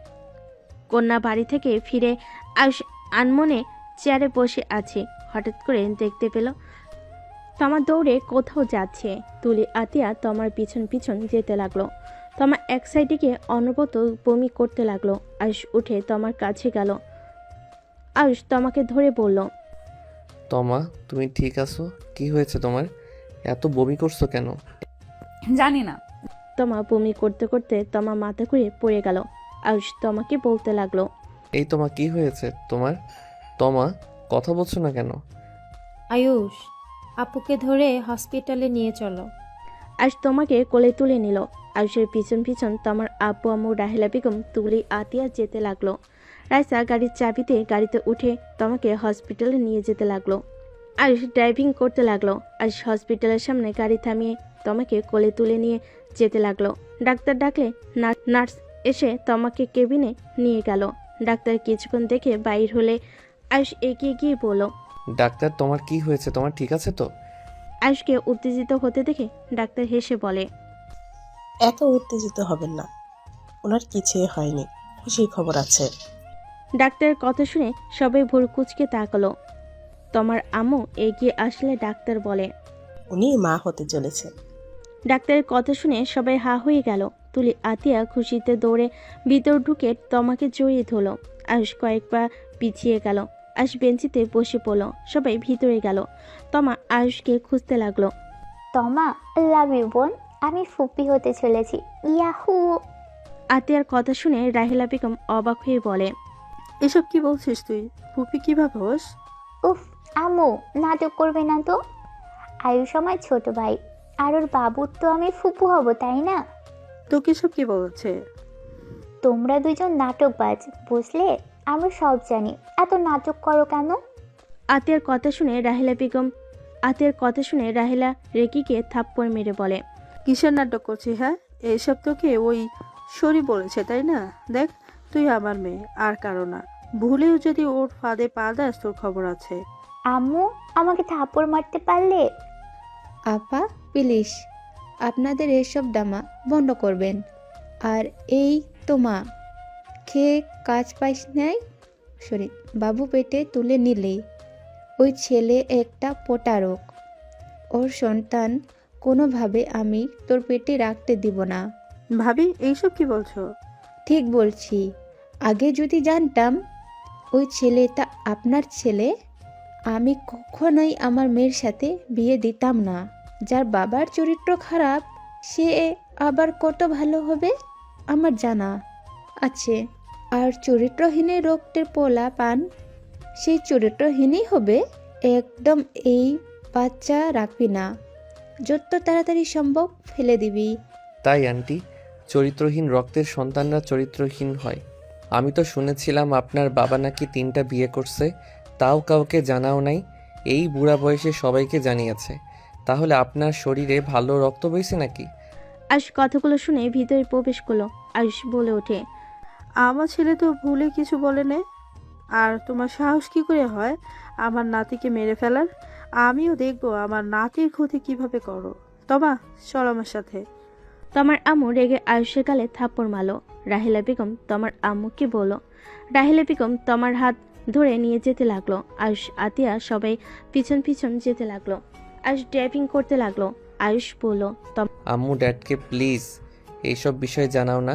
কন্যা বাড়ি থেকে ফিরে আয়ুষ আনমনে চেয়ারে বসে আছে। হঠাৎ করে দেখতে পেল তমা দৌড়ে কোথাও যাচ্ছে। তুলি আতিয়া তমার পিছন পিছন যেতে লাগলো। তমা এক সাইডে গিয়ে অনবরত বমি করতে লাগলো। আয়ুষ উঠে তমার কাছে গেল। আয়ুষ তমাকে ধরে বলল, তমা তুমি ঠিক আছো? কি হয়েছে তোমার? এত বমি করছো কেন? জানি না। তমা বমি করতে করতে তমা মাথা ঘুরে পড়ে গেল। আয়ুষ তমাকে বলতে লাগলো, এই তোমা কি হয়েছে তোমার? তমা কথা বলছো না কেন? আয়ুষ, আপুকে ধরে হসপিটালে নিয়ে চলো। আয়ুষ তোমাকে কোলে তুলে নিল। আয়ুষের পিছন পিছন তমার আব্বু আম্মু রাহেলা বেগম তুলি আতিয়া যেতে লাগলো। রাইসা গাড়ির চাবিতে গাড়িতে উঠে তোমাকে হসপিটালে নিয়ে যেতে লাগলো। আয়ুষ ড্রাইভিং করতে লাগলো। আয়ুষ হসপিটালের সামনে গাড়ি থামিয়ে তোমাকে কোলে তুলে নিয়ে যেতে লাগলো। ডাক্তার ডাকলে নার্স এসে তোমাকে কেবিনে নিয়ে গেল। ডাক্তার কিছুক্ষণ দেখে বাইর হলে আয়ুষ এগিয়ে গিয়ে বলল, ডাক্তার তোমার কি হয়েছে? তোমার ঠিক আছে তো? আয়ুষকে উত্তেজিত হতে দেখে ডাক্তার হেসে বলে, এত উত্তেজিত হবেন না, ওনার কিছুই হয়নি, খুশির খবর আছে। ডাক্তারের কথা শুনে সবাই ভুরু কুঁচকে তাকালো। তোমার আম্মু এগিয়ে আসলে ডাক্তার বলে, উনি মা হতে চলেছে। ডাক্তারের কথা শুনে সবাই হা হয়ে গেল। তুলি আতিয়া খুশিতে দৌড়ে ভিতর ঢুকে তোমাকে জড়িয়ে ধরল। আয়ুষ কয়েকবার পিছিয়ে গেল। আয়ুষ বেঞ্চিতে বসে পড়ল। সবাই ভিতরে গেল। তমা আয়ুষকে খুঁজতে লাগলো। তমা, লাভ ইউ বোন, আমি ফুপি হতে চলেছি, ইয়াহু। আতিয়ার কথা শুনে রাহেলা বেগম অবাক হয়ে বলে, এসব কি বলছিস তুই? ফুপি কিভাবে হোস? উফ আম্মু, নাটক করবে না তো। আয়ুষ আমার ছোট ভাই, আর ওর বাবুর তো আমি ফুপু হব, তাই না? তোকে সব কি বলছে? তোমরা দুজন নাটকবাজ, বুঝলে? আমরা সব জানি, এত নাটক করো কেন? আতিয়ার কথা শুনে রাহেলা রেকিকে থাপ্পড় মেরে বলে, কিসের নাটক করছি? হ্যাঁ, এইসব তোকে ওই শরী বলেছে, তাই না? দেখ, তুই আমার মেয়ে, আর কারো না। ভুলেও যদি ওর ফাঁদে পা দাস, তোর খবর আছে। আম্মু, আমাকে থাপ্পড় মারতে পারলে? আপা প্লিজ, আপনাদের এসব ড্রামা বন্ধ করবেন। আর এই তোমা, খেয়ে কাজ পাইস নাই? বাবু পেটে তুলে নিলেই ওই ছেলে একটা প্রতারক। ওর সন্তান কোনোভাবে আমি তোর পেটে রাখতে দিব না। ভাবি, এইসব কি বলছো? ঠিক বলছি। আগে যদি জানতাম ওই ছেলেটা আপনার ছেলে, আমি কখনোই আমার মেয়ের সাথে বিয়ে দিতাম না। যার বাবার চরিত্র খারাপ, সে আবার কত ভালো হবে আমার জানা আছে। আর চরিত্রহীনের রক্তের পোলা পান, সেই চরিত্রহীনই হবে। একদম এই বাচ্চা রাখবি না, যত তাড়াতাড়ি সম্ভব ফেলে দিবি। তাই আন্টি, চরিত্রহীন রক্তের সন্তানরা চরিত্রহীন হয়। আমি তো শুনেছিলাম আপনার বাবা নাকি 3টা বিয়ে করছে, তাও কাউকে জানাও নাই। এই বুড়া বয়সে সবাইকে জানিয়েছে। তাহলে আপনার শরীরে ভালো রক্ত বইছে নাকি? আয়ুষ কথাগুলো শুনে ভিতরে প্রবেশ করলো। আয়ুষ বলে ওঠে, আমার ছেলে তো ভুলে কিছু বলে নে। আর তোমার সাহস কি করে হয় আমার নাতিকে মেরে ফেলার? আমিও দেখবো আমার নাতির ক্ষতি কিভাবে করো। তমা, চল আমার সাথে। তোমার আম্মু রেগে আয়ুষের গালে থাপ্পড় মারলো। রাহেলা বেগম তোমার আম্মুকে বলল। রাহেলা বেগম তোমার হাত ধরে নিয়ে যেতে লাগলো। আয়ুষ আতিয়া সবাই পিছন পিছন যেতে লাগলো। আয়ুষ ড্রাইভিং করতে লাগলো। আয়ুষ বলল, আম্মু ড্যাডকে প্লিজ এইসব বিষয়ে জানাও না।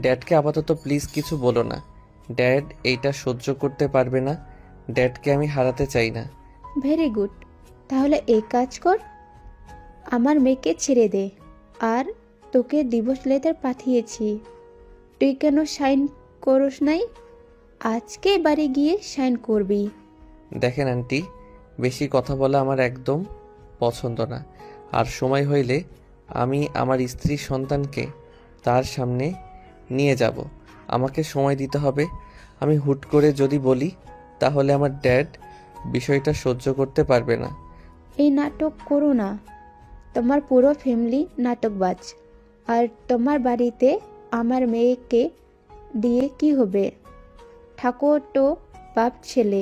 ড্যাডকে আপাতত প্লিজ কিছু বলো না। ড্যাড এইটা সহ্য করতে পারবে না। ড্যাডকে আমি হারাতে চাই না। ভেরি গুড, তাহলে এই কাজ কর, আমার মেয়েকে ছেড়ে দে। আর তোকে ডিভোর্স লেটার পাঠিয়েছি, তুই কেন সাইন করস নাই? আজকে বাড়ি গিয়ে সাইন করবি। দেখেন আন্টি, বেশি কথা বলা আমার একদম পছন্দ না। আর সময় হইলে আমি আমার স্ত্রীর সন্তানকে তার সামনে নিয়ে যাব। আমাকে সময় দিতে হবে। আমি হুট করে যদি বলি, তাহলে আমার ড্যাড বিষয়টা সহ্য করতে পারবে না। এই নাটক করো না, তোমার পুরো ফ্যামিলি নাটকবাজ। আর তোমার বাড়িতে আমার মেয়েকে দিয়ে কি হবে? ঠাকুর তো বাপ ছেলে।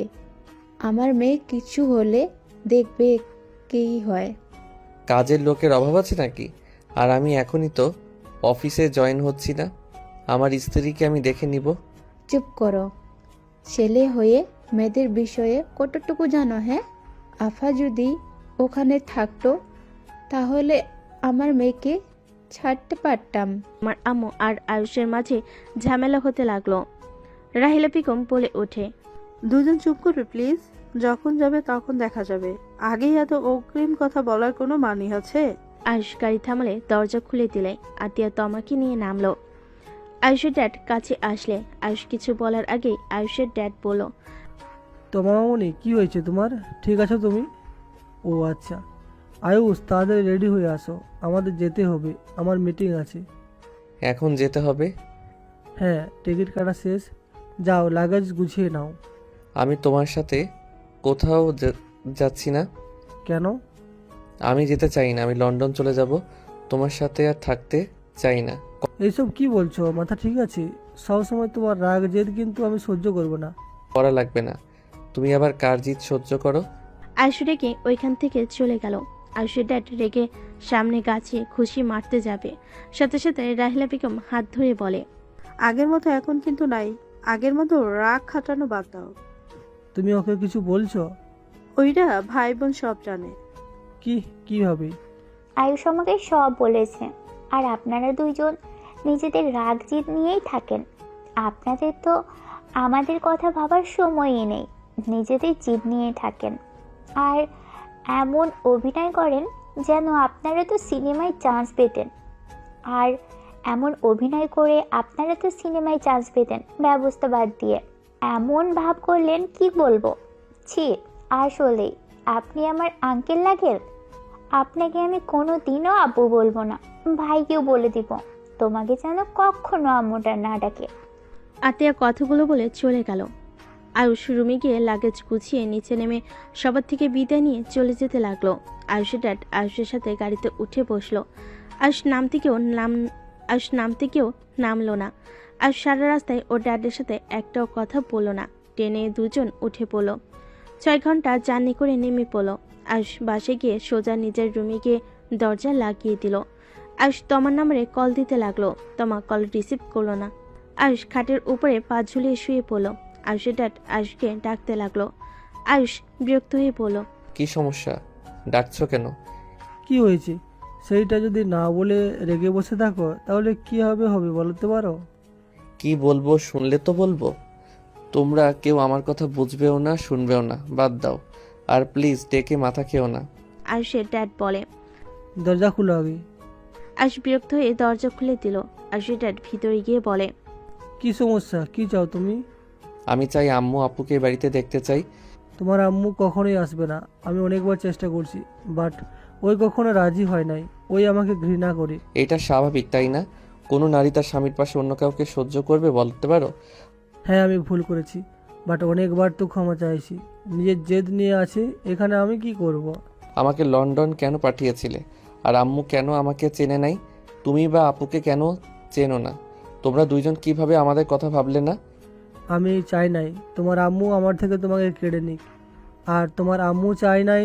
আমার মেয়ে কিছু হলে দেখবে কী হয়। কাজের লোকের অভাব আছে নাকি? আর আমি এখনই তো অফিসে জয়েন হচ্ছি না। আমার স্ত্রীকে আমি দেখে নিব। চুপ করো। ছেলে হয়ে মেয়েদের বিষয়ে কতটুকু জানো? হ্যাঁ, আফা যদি ওখানে থাকতো তাহলে আমার মেয়েকে ছাড়তে পারতাম। আমার আম্মু আর আয়ুষের মাঝে ঝামেলা হতে লাগলো। রাহিলা বেগম বলে ওঠে, দুজন চুপ করবে প্লিজ। যখন যাবে তখন দেখা যাবে। আগেই এত অগ্রিম কথা বলার কোনো মানি আছে? আয়ুষ গাড়ি থামালে দরজা খুলে দিলে আতিয়া তমাকে নিয়ে নামলো। আয়ুষের ড্যাড কাছে আসলে আয়ুষ কিছু বলার আগেই আয়ুষের ড্যাড বলল, তোমার মামনি কি হয়েছে তোমার? ঠিক আছো তুমি? ও আচ্ছা। আয়ুষ, তাড়াতাড়ি রেডি হয়ে আসো, আমাদের যেতে হবে, আমার মিটিং আছে। এখন যেতে হবে? হ্যাঁ, টিকিট কাটা শেষ। যাও, লাগেজ গুছিয়ে নাও। আমি তোমার সাথে কোথাও যাচ্ছি না। কেন? আমি যেতে চাই না। আমি লন্ডন চলে যাব। তোমার সাথে আর থাকতে চাই না। এইসব কি বলছো? মাথা ঠিক আছে? সবসময় তোমার রাগ জেদ কিন্তু আমি সহ্য করব না। করা লাগবে না। তুমি আবার কার জিদ সহ্য করো? আয়ুষ রেগে ওইখান থেকে চলে গেল। আয়ুষের ড্যাড রেগে সামনে গাছে খুশি মারতে যাবে, সাথে সাথে রাহিলা বেগম হাত ধরে বলে, আগের মতো এখন কিন্তু নাই। আগের মতো রাগ খাটানো বাদ দাও। তুমি ওকে কিছু বলছো? ওইটা ভাই বোন সব জানে। কিভাবে? আয়ুষ আমাকে সব বলেছে। আর আপনারা দুইজন নিজেদের রাগ জিদ নিয়েই থাকেন। আপনাদের তো আমাদের কথা ভাবার সময়ই নেই, নিজেদের জিদ নিয়ে থাকেন। আর এমন অভিনয় করেন যেন আপনারা তো সিনেমায় চান্স পেতেন। আর এমন অভিনয় করে আপনারা তো সিনেমায় চান্স পেতেন ব্যবস্থা বাদ দিয়ে। এমন ভাব করলেন কি বলবো। ছি, আসলেই আপনি আমার আঙ্কেল লাগেন। আপনাকে আমি কোনো দিনও আব্বু বলবো না, ভাইকেও বলে দিব তোমাকে যেন কখনো আম্মুটা না ডাকে। আতিয়া কথাগুলো বলে চলে গেল। আয়ুষ রুমে গিয়ে লাগেজ গুছিয়ে নিচে নেমে সবার থেকে বিদায় নিয়ে চলে যেতে লাগলো। আয়ুষের ড্যাড আয়ুষের সাথে গাড়িতে উঠে বসলো। আয়ুষ নামতে গিয়েও নামলো না। আয়ুষ সারা রাস্তায় ওর ড্যাডের সাথে একটাও কথা বললো না। ট্রেনে দুজন উঠে পড়লো। 6 ঘন্টা জার্নি করে নেমে পড়লো। আয়ুষ বাসে গিয়ে সোজা নিজের রুমে গিয়ে দরজা লাগিয়ে দিল। আয়ুষ তমার নাম্বারে কল দিতে লাগলো। তমা কল রিসিভ করলো না। আয়ুষ খাটের উপরে পা ঝুলিয়ে শুয়ে পড়লো। আয়ুষের ড্যাড আয়ুষকে ডাকতে লাগলো। আয়ুষ বিরক্ত হয়ে পড়লো, কি সমস্যা? ডাকছো কেন? কি হয়েছে? সেইটা যদি না বলে রেগে বসে থাকো তাহলে কি হবে বলতে পারো? কি বলবো শুনলে তো বলবো। তোমরা কেউ আমার কথা বুঝবেও না, শুনবেও না। বাদ দাও। আর প্লিজ ডেকে মাথা খেও না। আয়ুষের ড্যাড বলে। দরজা খুলো আগে। আয়ুষ বিরক্ত হয়ে দরজা খুলে দিল। আয়ুষের ড্যাড ভিতরে গিয়ে বলে, কি সমস্যা? কি চাও তুমি? আমি চাই আম্মু আপুকে বাড়িতে দেখতে চাই। তোমার আম্মু কখনোই আসবে না। আমি অনেকবার চেষ্টা করছি, বাট ওই কখনো রাজি হয় নাই। ওই আমাকে ঘৃণা করে। এটা স্বাভাবিক, তাই না? কোনো নারী তার স্বামীর পাশে অন্য কাউকে সহ্য করবে বলতে পারো? হ্যাঁ, আমি ভুল করেছি, বাট অনেকবার তো ক্ষমা চাইছি। নিজের জেদ নিয়ে আছে এখানে, আমি কি করব? আমাকে লন্ডন কেন পাঠিয়েছিলে? আর আম্মু কেন আমাকে চেনে নাই? তুমি বা আপুকে কেন চেনো না? তোমরা দুইজন কিভাবে আমাদের কথা ভাবলে না? আমি চাই নাই তোমার আম্মু আমার থেকে তোমাকে কেড়ে নিক, আর তোমার আম্মু চাই নাই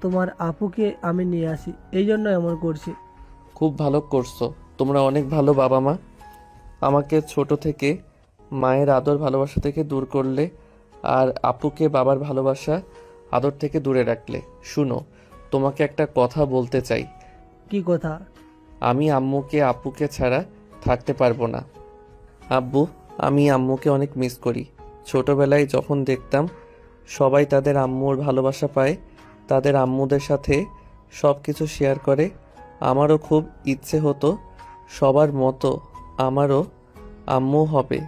তোমার আপুকে আমি নিয়ে আসি। এই জন্য এমন করছি। খুব ভালো করছো। তোমরা অনেক ভালো বাবা মা। আমাকে ছোট থেকে মায়ের আদর ভালোবাসা থেকে দূর করলে, আর আপুকে বাবার ভালোবাসা আদর থেকে দূরে রাখলে। শুনো, তোমাকে একটা কথা বলতে চাই। কি কথা? আমি আম্মুকে আপুকে ছাড়া থাকতে পারবো না। আব্বু, আমি আম্মুকে অনেক মিস করি। ছোটবেলায় যখন দেখতাম সবাই তাদের আম্মুর ভালোবাসা পায়, তাদের আম্মুদের সাথে সব কিছু শেয়ার করে, আমারও খুব ইচ্ছে হতো সবার মতো আমারও আম্মু হবে।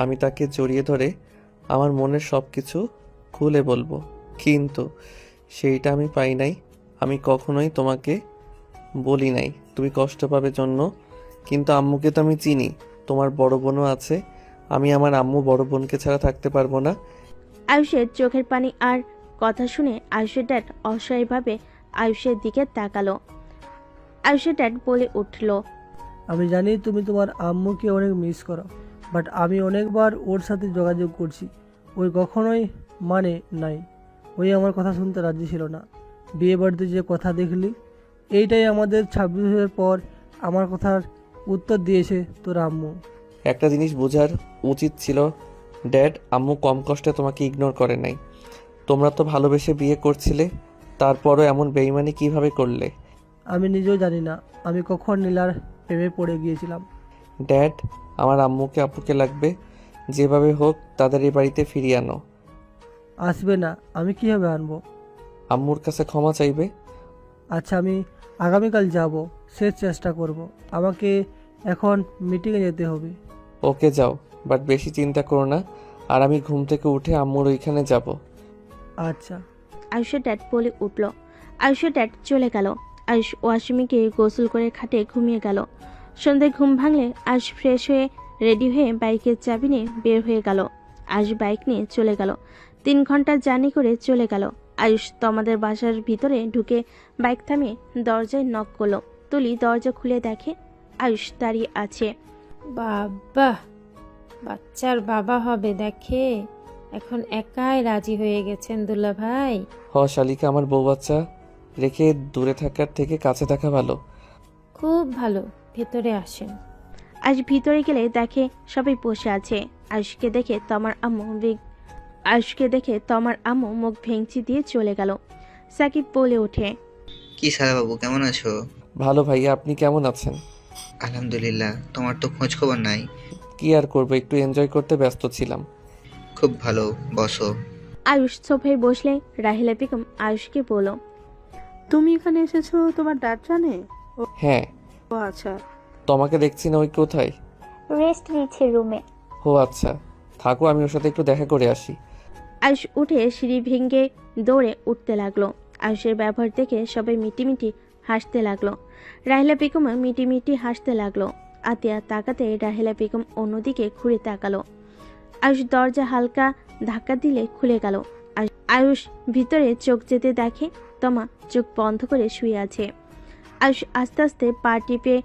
আমি তাকে জড়িয়ে ধরে আমার মনের সব কিছু খুলে বলবো, কিন্তু সেইটা আমি পাই নাই। আমি কখনোই তোমাকে বলি নাই তুমি কষ্ট পাবে জন্য, কিন্তু আম্মুকে তো আমি চিনি। তোমার বড় বোনও আছে। আমি আমার আম্মু বড় বোনকে ছাড়া থাকতে পারবো না। আয়ুষের চোখের পানি আর কথা শুনে আয়ুষের ড্যাড অসহায়ভাবে আয়ুষের দিকে তাকালো। আয়ুষের ড্যাড বলে উঠল, আমি জানি তুমি তোমার আম্মুকে অনেক মিস করো, বাট আমি অনেকবার ওর সাথে যোগাযোগ করছি, ওই কখনোই মানে নাই। ওই আমার কথা শুনতে রাজি ছিল না। বিয়ে বাড়িতে যে কথা দেখলি, এইটাই আমাদের 26 বছরের পর আমার কথার উত্তর দিয়েছে তোর আম্মু। একটা জিনিস বোঝার উচিত ছিল ড্যাড, আম্মু কম কষ্টে তোমাকে ইগনোর করে নাই। তোমরা তো ভালোবেসে বিয়ে করছিলে, তারপরও এমন বেইমানি কিভাবে করলে? আমি নিজেও জানি না আমি কখন নীলার প্রেমে পড়ে গিয়েছিলাম। ড্যাড, আমার আম্মুকে আপুকে লাগবে, যেভাবে হোক তাদের এই বাড়িতে ফিরিয়ে আনো। আসবে না, আমি কীভাবে আনবো? আম্মুর কাছে ক্ষমা চাইবে। আচ্ছা, আমি আগামীকাল যাব, শেষ চেষ্টা করব। আমাকে এখন মিটিংয়ে যেতে হবে। ওকে যাও, বাট বেশি চিন্তা করো না। আর আমি ঘুম থেকে উঠে আম্মুর ওইখানে যাব। আচ্ছা। আয়ুষের ড্যাড বলে উঠল। আয়ুষের ড্যাড চলে গেল। আয়ুষ ওয়াসিমিকে গোসল করে খাটে ঘুমিয়ে গেল। সন্ধ্যায় ঘুম ভাঙলে আয়ুষ ফ্রেশ হয়ে রেডি হয়ে বাইকের চাবি নিয়ে বের হয়ে গেল। আয়ুষ বাইক নিয়ে চলে গেল। 3 ঘন্টার জার্নি করে চলে গেল। আয়ুষ তোমাদের বাসার ভিতরে ঢুকে বাইক থামিয়ে দরজায় নক করলো। তুলি দরজা খুলে দেখে আয়ুষ দাঁড়িয়ে আছে। বাবা, বাচ্চার বাবা হবে দেখে এখন একাই রাজি হয়ে গেছেন দুলা ভাই। শালিকা, আমার বউ বাচ্চা রেখে দূরে থাকার থেকে কাছে থাকা ভালো। খুব ভালো, ভেতরে আসেন। আজ ভিতরে গেলে দেখে সবাই বসে আছে। আয়ুষকে দেখে তোমার আম্মু মুখ ভেঙচি দিয়ে চলে গেল। সাকিব বলে ওঠে, কি বাবু, কেমন আছো? ভালো ভাইয়া, আপনি কেমন আছেন? আলহামদুলিল্লাহ। তোমার তো খোঁজ খবর নাই। কি আর করবো, একটু এনজয় করতে ব্যস্ত ছিলাম। খুব ভালো, বসো। আয়ুষ সোফায় বসলে রাহিলা বেগম আয়ুষকে বলল, তুমি এখানে এসেছো, তোমার ড্যাড জানে? হ্যাঁ। ও আচ্ছা। তোমাকে দেখছি না, ওই কোথায়? রেস্ট নিচ্ছে রুমে। ও আচ্ছা, থাকো, আমি ওর সাথে একটু দেখা করে আসি। আয়ুষ উঠে সিঁড়ি ভেঙে দৌড়ে উঠতে লাগলো। আয়ুষের ব্যবহার দেখে সবাই মিটিমিটি হাসতে লাগলো। রাহিলা বেগম মিটিমিটি হাসতে লাগলো। আতিয়া তাকাতে রাহিলা বেগম অন্যদিকে ঘুরে তাকালো। আয়ুষ দরজা হালকা ধাক্কা দিলে খুলে গেল। আয়ুষ ভিতরে চোখ যেতে দেখে তমা চোখ বন্ধ করে শুয়ে আছে। আয়ুষ আস্তে আস্তে পা টিপে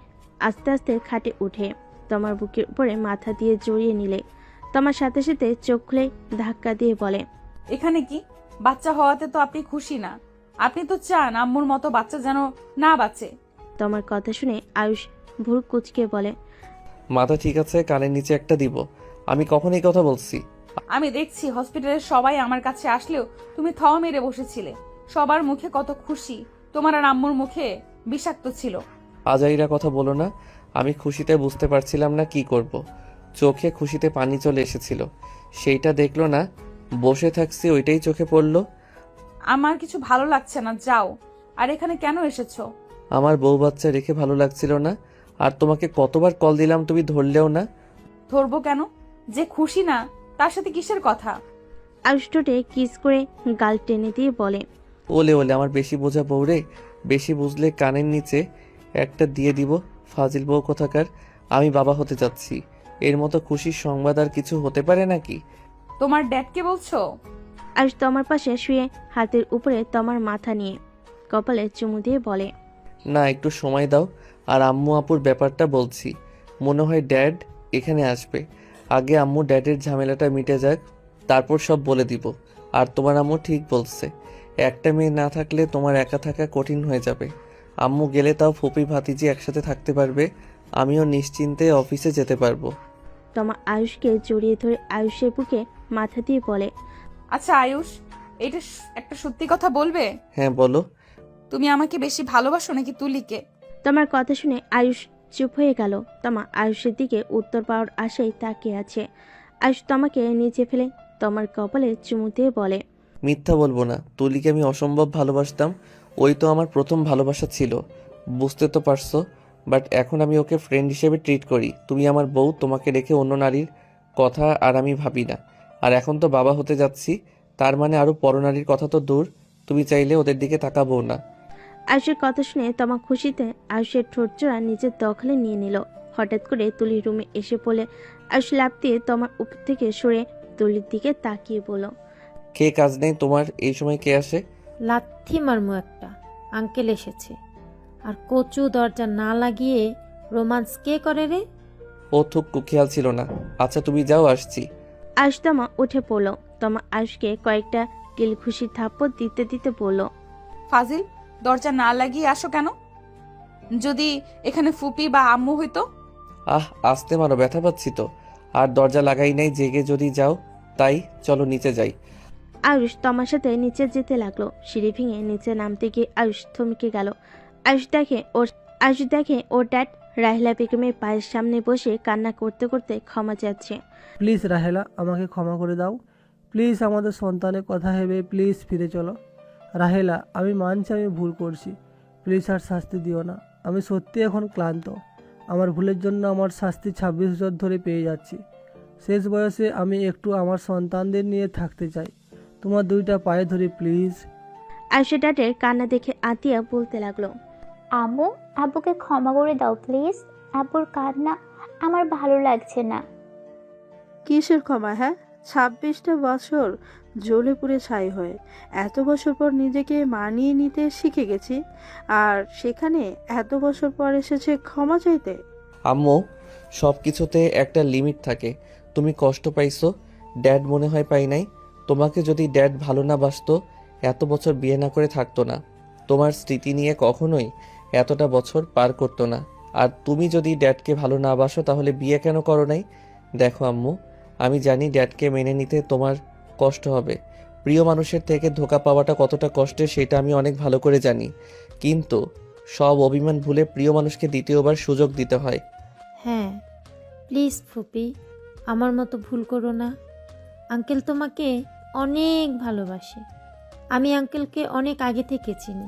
আস্তে আস্তে খাটে উঠে তমার বুকের উপরে মাথা দিয়ে জড়িয়ে নিলে তমার সাথে সাথে চোখ খুলে ধাক্কা দিয়ে বলে, এখানে কি? বাচ্চা হওয়াতে তো আপনি খুশি না। আপনি তো চান আম্মুর মতো বাচ্চা যেন না বাঁচে। তোমার কথা শুনে আয়ুষ ভুরু কুচকে বলে, মাথা ঠিক আছে, কানের নিচে একটা দিব। আমি কখন এই কথা বলছি? আমি দেখছি হসপিটালের সবাই আমার কাছে আসলেও তুমি থ মেরে বসেছিলে। সবার মুখে কত খুশি, তোমার আর আম্মুর মুখে বিষাক্ত ছিল। আজাইরা কথা বলো না। আমি খুশিতে বুঝতে পারছিলাম না কি করব। চোখে খুশিতে পানি চলে এসেছিল, সেইটা দেখলো না, বসে থাকছি, ওইটাই চোখে পড়লো। আমার কিছু ভালো লাগছে না, যাও। আর এখানে কেন এসেছো? আমার বউ বাচ্চা রেখে ভালো লাগছিল না। আর তোমাকে কতবার কল দিলাম, তুমি ধরলেও না। ধরবো কেন? যে খুশি না তার সাথে কিসের কথা? আয়ুষ ঠোঁটে কিস করে গাল টেনে দিয়ে বলে, ওলে ওলে, আমার বেশি বোঝা বউ রে। বেশি বুঝলে কানের নিচে একটা দিয়ে দিব। ফাজিল বউ কোথাকার। আমি বাবা হতে যাচ্ছি, এর মতো খুশির সংবাদ আর কিছু হতে পারে নাকি? তোমার ড্যাডকে বলছো? আয়ুষ তোমার পাশে শুয়ে হাতের উপরে তোমার মাথা নিয়ে কপালে চুমু দিয়ে বলে, না, একটু সময় দাও। আর আম্মু আপুর ব্যাপারটা বলছি। মনে হয় ড্যাড এখানে আসবে। আগে আম্মু ড্যাডের ঝামেলাটা মিটে যাক, তারপর সব বলে দিব। আর তোমার আম্মু ঠিক বলছে, একটা মেয়ে না থাকলে তোমার একা থাকা কঠিন হয়ে যাবে। আম্মু গেলে তাও ফুপি ভাতিজি একসাথে থাকতে পারবে, আমিও নিশ্চিন্তে অফিসে যেতে পারবো। তোমার আয়ুষকে জড়িয়ে ধরে আয়ুষের বুকে মাথা দিয়ে বলে, আচ্ছা আয়ুষ, এটা একটা সত্যি কথা বলবে? হ্যাঁ বলো। তুমি আমাকে বেশি ভালোবাসো নাকি তুলিকে? তোমার কথা শুনে আয়ুষ চুপ হয়ে গেল। তোমার আয়ুষের দিকে উত্তর পাওয়ার আশায় তাকিয়ে আছে। আয়ুষ তোমাকে নিচে ফেলে তোমার কপালে চুমু দিয়ে বলে, মিথ্যা বলবো না, তুলিকে আমি অসম্ভব ভালোবাসতাম। ওই তো আমার প্রথম ভালোবাসা ছিল, বুঝতে তো পারছো। বাট এখন আমি ওকে ফ্রেন্ড হিসেবে ট্রিট করি। তুমি আমার বউ, তোমাকে রেখে অন্য নারীর কথা আর আমি ভাবি না। আর এখন তো বাবা হতে যাচ্ছি, তার মানে আরো পরনারীর কথা তো দূর। তুমি চাইলে ওদের দিকে তাকাবো না। আয়ুষের কথা শুনে তোমার খুশিতে আয়ুষের ঠোঁটজোড়া নিজের দখলে নিয়ে নিল। হঠাৎ করে তুলির রুমে এসে পড়লে আয়ুষ লাফ দিয়ে তোমার উপর থেকে সরে তুলির দিকে তাকিয়ে বলল, কে কাজ নেই তোমার এই সময় কে আসে? লাথি মারমু একটা। আঙ্কেল এসেছে। আর কচু দরজা না লাগিয়ে রোমান্স কে করে রে? ও থুকু, খেয়াল ছিল না। আচ্ছা তুমি যাও, আসছি। আয়ুষ তোমা উঠে পড়ল। তোমা আয়ুষকে কয়েকটা কিল খুশি থাপ্পড় দিতে দিতে বলল, ফাজিল, দরজা না লাগিয়ে আসো কেন? যদি এখানে ফুপি বা আম্মু হইতো? আসতে মারো, ব্যথা পাচ্ছি তো। আর দরজা লাগাই নাই, জেগে যদি যাও তাই। চলো নিচে যাই। আয়ুষ তমার সাথে নিচে যেতে লাগলো। সিঁড়ি ভেঙে নিচে নামতে গিয়ে আয়ুষ থমকে গেল। আয়ুষ দেখে ওর ড্যাড রাহিলা বেগমের পায়ের সামনে বসে কান্না করতে করতে ক্ষমা চাচ্ছে। প্লিজ রাহেলা, আমাকে ক্ষমা করে দাও। প্লিজ আমাদের সন্তানের কথা ভেবে প্লিজ ফিরে চলো। রাহেলা, আমি মানছি আমি ভুল করছি। প্লিজ আর শাস্তি দিও না। আমি সত্যি এখন ক্লান্ত। আমার ভুলের জন্য আমার শাস্তি 26 বছর ধরে পেয়ে যাচ্ছি। শেষ বয়সে আমি একটু আমার সন্তানদের নিয়ে থাকতে চাই। তোমার দুইটা পায়ে ধরি প্লিজ। আয়ুষের ড্যাডের কান্না দেখে আতিয়া বলতে লাগলো, আম্মু, আব্বুকে ক্ষমা করে দাও প্লিজ। আব্বুর কান্না আমার ভালো লাগছে না। কিসের ক্ষমা? হ্যাঁ, 26টা বছর জ্বলে পুড়ে ছাই হয়ে এত বছর পর নিজেকে মানিয়ে নিতে শিখে গেছি, আর সেখানে এত বছর পর এসেছে ক্ষমা চাইতে। আম্মু, সব কিছুতে একটা লিমিট থাকে। তুমি কষ্ট পাইছো, ড্যাড মনে হয় পাই নাই। তোমাকে যদি ড্যাড ভালো না বাসতো এত বছর বিয়ে না করে থাকতো না। তোমার স্মৃতি নিয়ে কখনোই এতটা বছর পার করতো না। আর তুমি যদি ড্যাডকে ভালো না বাসো তাহলে বিয়ে কেন করো নাই? দেখো আম্মু, আমি জানি ড্যাডকে মেনে নিতে তোমার কষ্ট হবে। প্রিয় মানুষের থেকে ধোঁকা পাওয়াটা কতটা কষ্টের সেটা আমি অনেক ভালো করে জানি। কিন্তু সব অভিমান ভুলে প্রিয় মানুষকে দ্বিতীয়বার সুযোগ দিতে হয়। হ্যাঁ, প্লিজ ফুপি, আমার মতো ভুল করো না। আঙ্কেল তোমাকে অনেক ভালোবাসে। আমি আঙ্কেলকে অনেক আগে থেকে চিনি।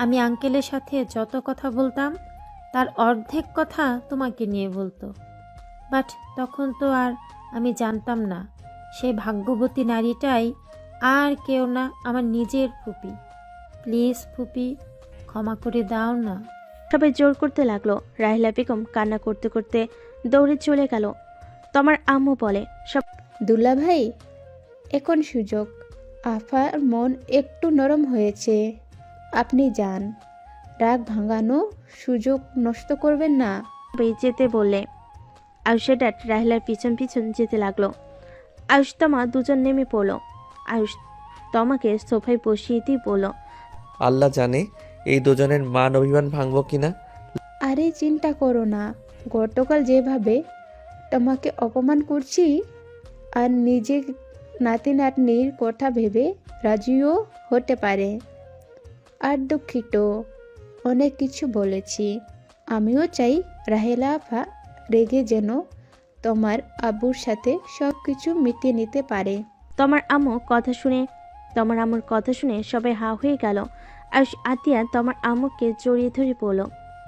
আমি আঙ্কেলের সাথে যত কথা বলতাম তার অর্ধেক কথা তোমাকে নিয়ে বলতো। বাট তখন তো আর আমি জানতাম না সেই ভাগ্যবতী নারীটাই আর কেউ না, আমার নিজের ফুপি। প্লিজ ফুপি, ক্ষমা করে দাও না। সবাই জোর করতে লাগলো। রাহিলা বেগম কান্না করতে করতে দৌড়ে চলে গেল। তোমার আম্মু বলে, দুলা ভাই, এখন সুযোগ। আফার মন একটু নরম হয়েছে, আপনি যান। রাগ ভাঙানো সুযোগ নষ্ট করবেন না। সবাই যেতে বললে আয়ুষের ড্যাড রাহিলার পিছন পিছন যেতে লাগলো। আয়ুষ তমা দুজন নেমে পড়লো। আয়ুষ তমাকে সোফায় বসিয়ে দিয়ে বলল, আল্লাহ জানে এই দুজনের মান অভিমান ভাঙবো কিনা। আরে চিন্তা করো না, গতকাল যেভাবে তোমাকে অপমান করছি, আর নিজে নাতি নাতনির কথা ভেবে রাজিও হতে পারে। আর দুঃখিত, অনেক কিছু বলেছি। আমিও চাই রাহেলা আফা রেগে যেন তোমার আব্বুর সাথে সব কিছু মিটিয়ে নিতে পারে। তোমার আম্মুর কথা শুনে সবাই হা হয়ে গেল। আয়ুষ আতিয়া তোমার আম্মুকে জড়িয়ে ধরে বলল,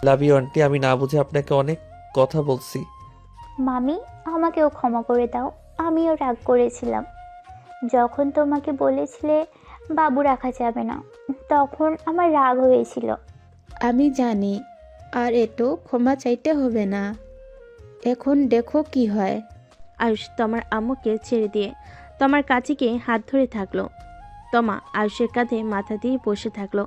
লাভ ইউ আন্টি, আমি না বুঝে আপনাকে অনেক কথা বলছি। মামি, আমাকেও ক্ষমা করে দাও। আমিও রাগ করেছিলাম। যখন তোমাকে বলেছিলে বাবু রাখা যাবে না, তখন আমার রাগ হয়েছিল। আমি জানি, আর এতো ক্ষমা চাইতে হবে না। এখন দেখো কি হয়। আয়ুষ তোমার আম্মুকে ছেড়ে দিয়ে তোমার কাছে গিয়ে হাত ধরে থাকলো। তমা আয়ুষের কাঁধে মাথা দিয়ে বসে থাকলো।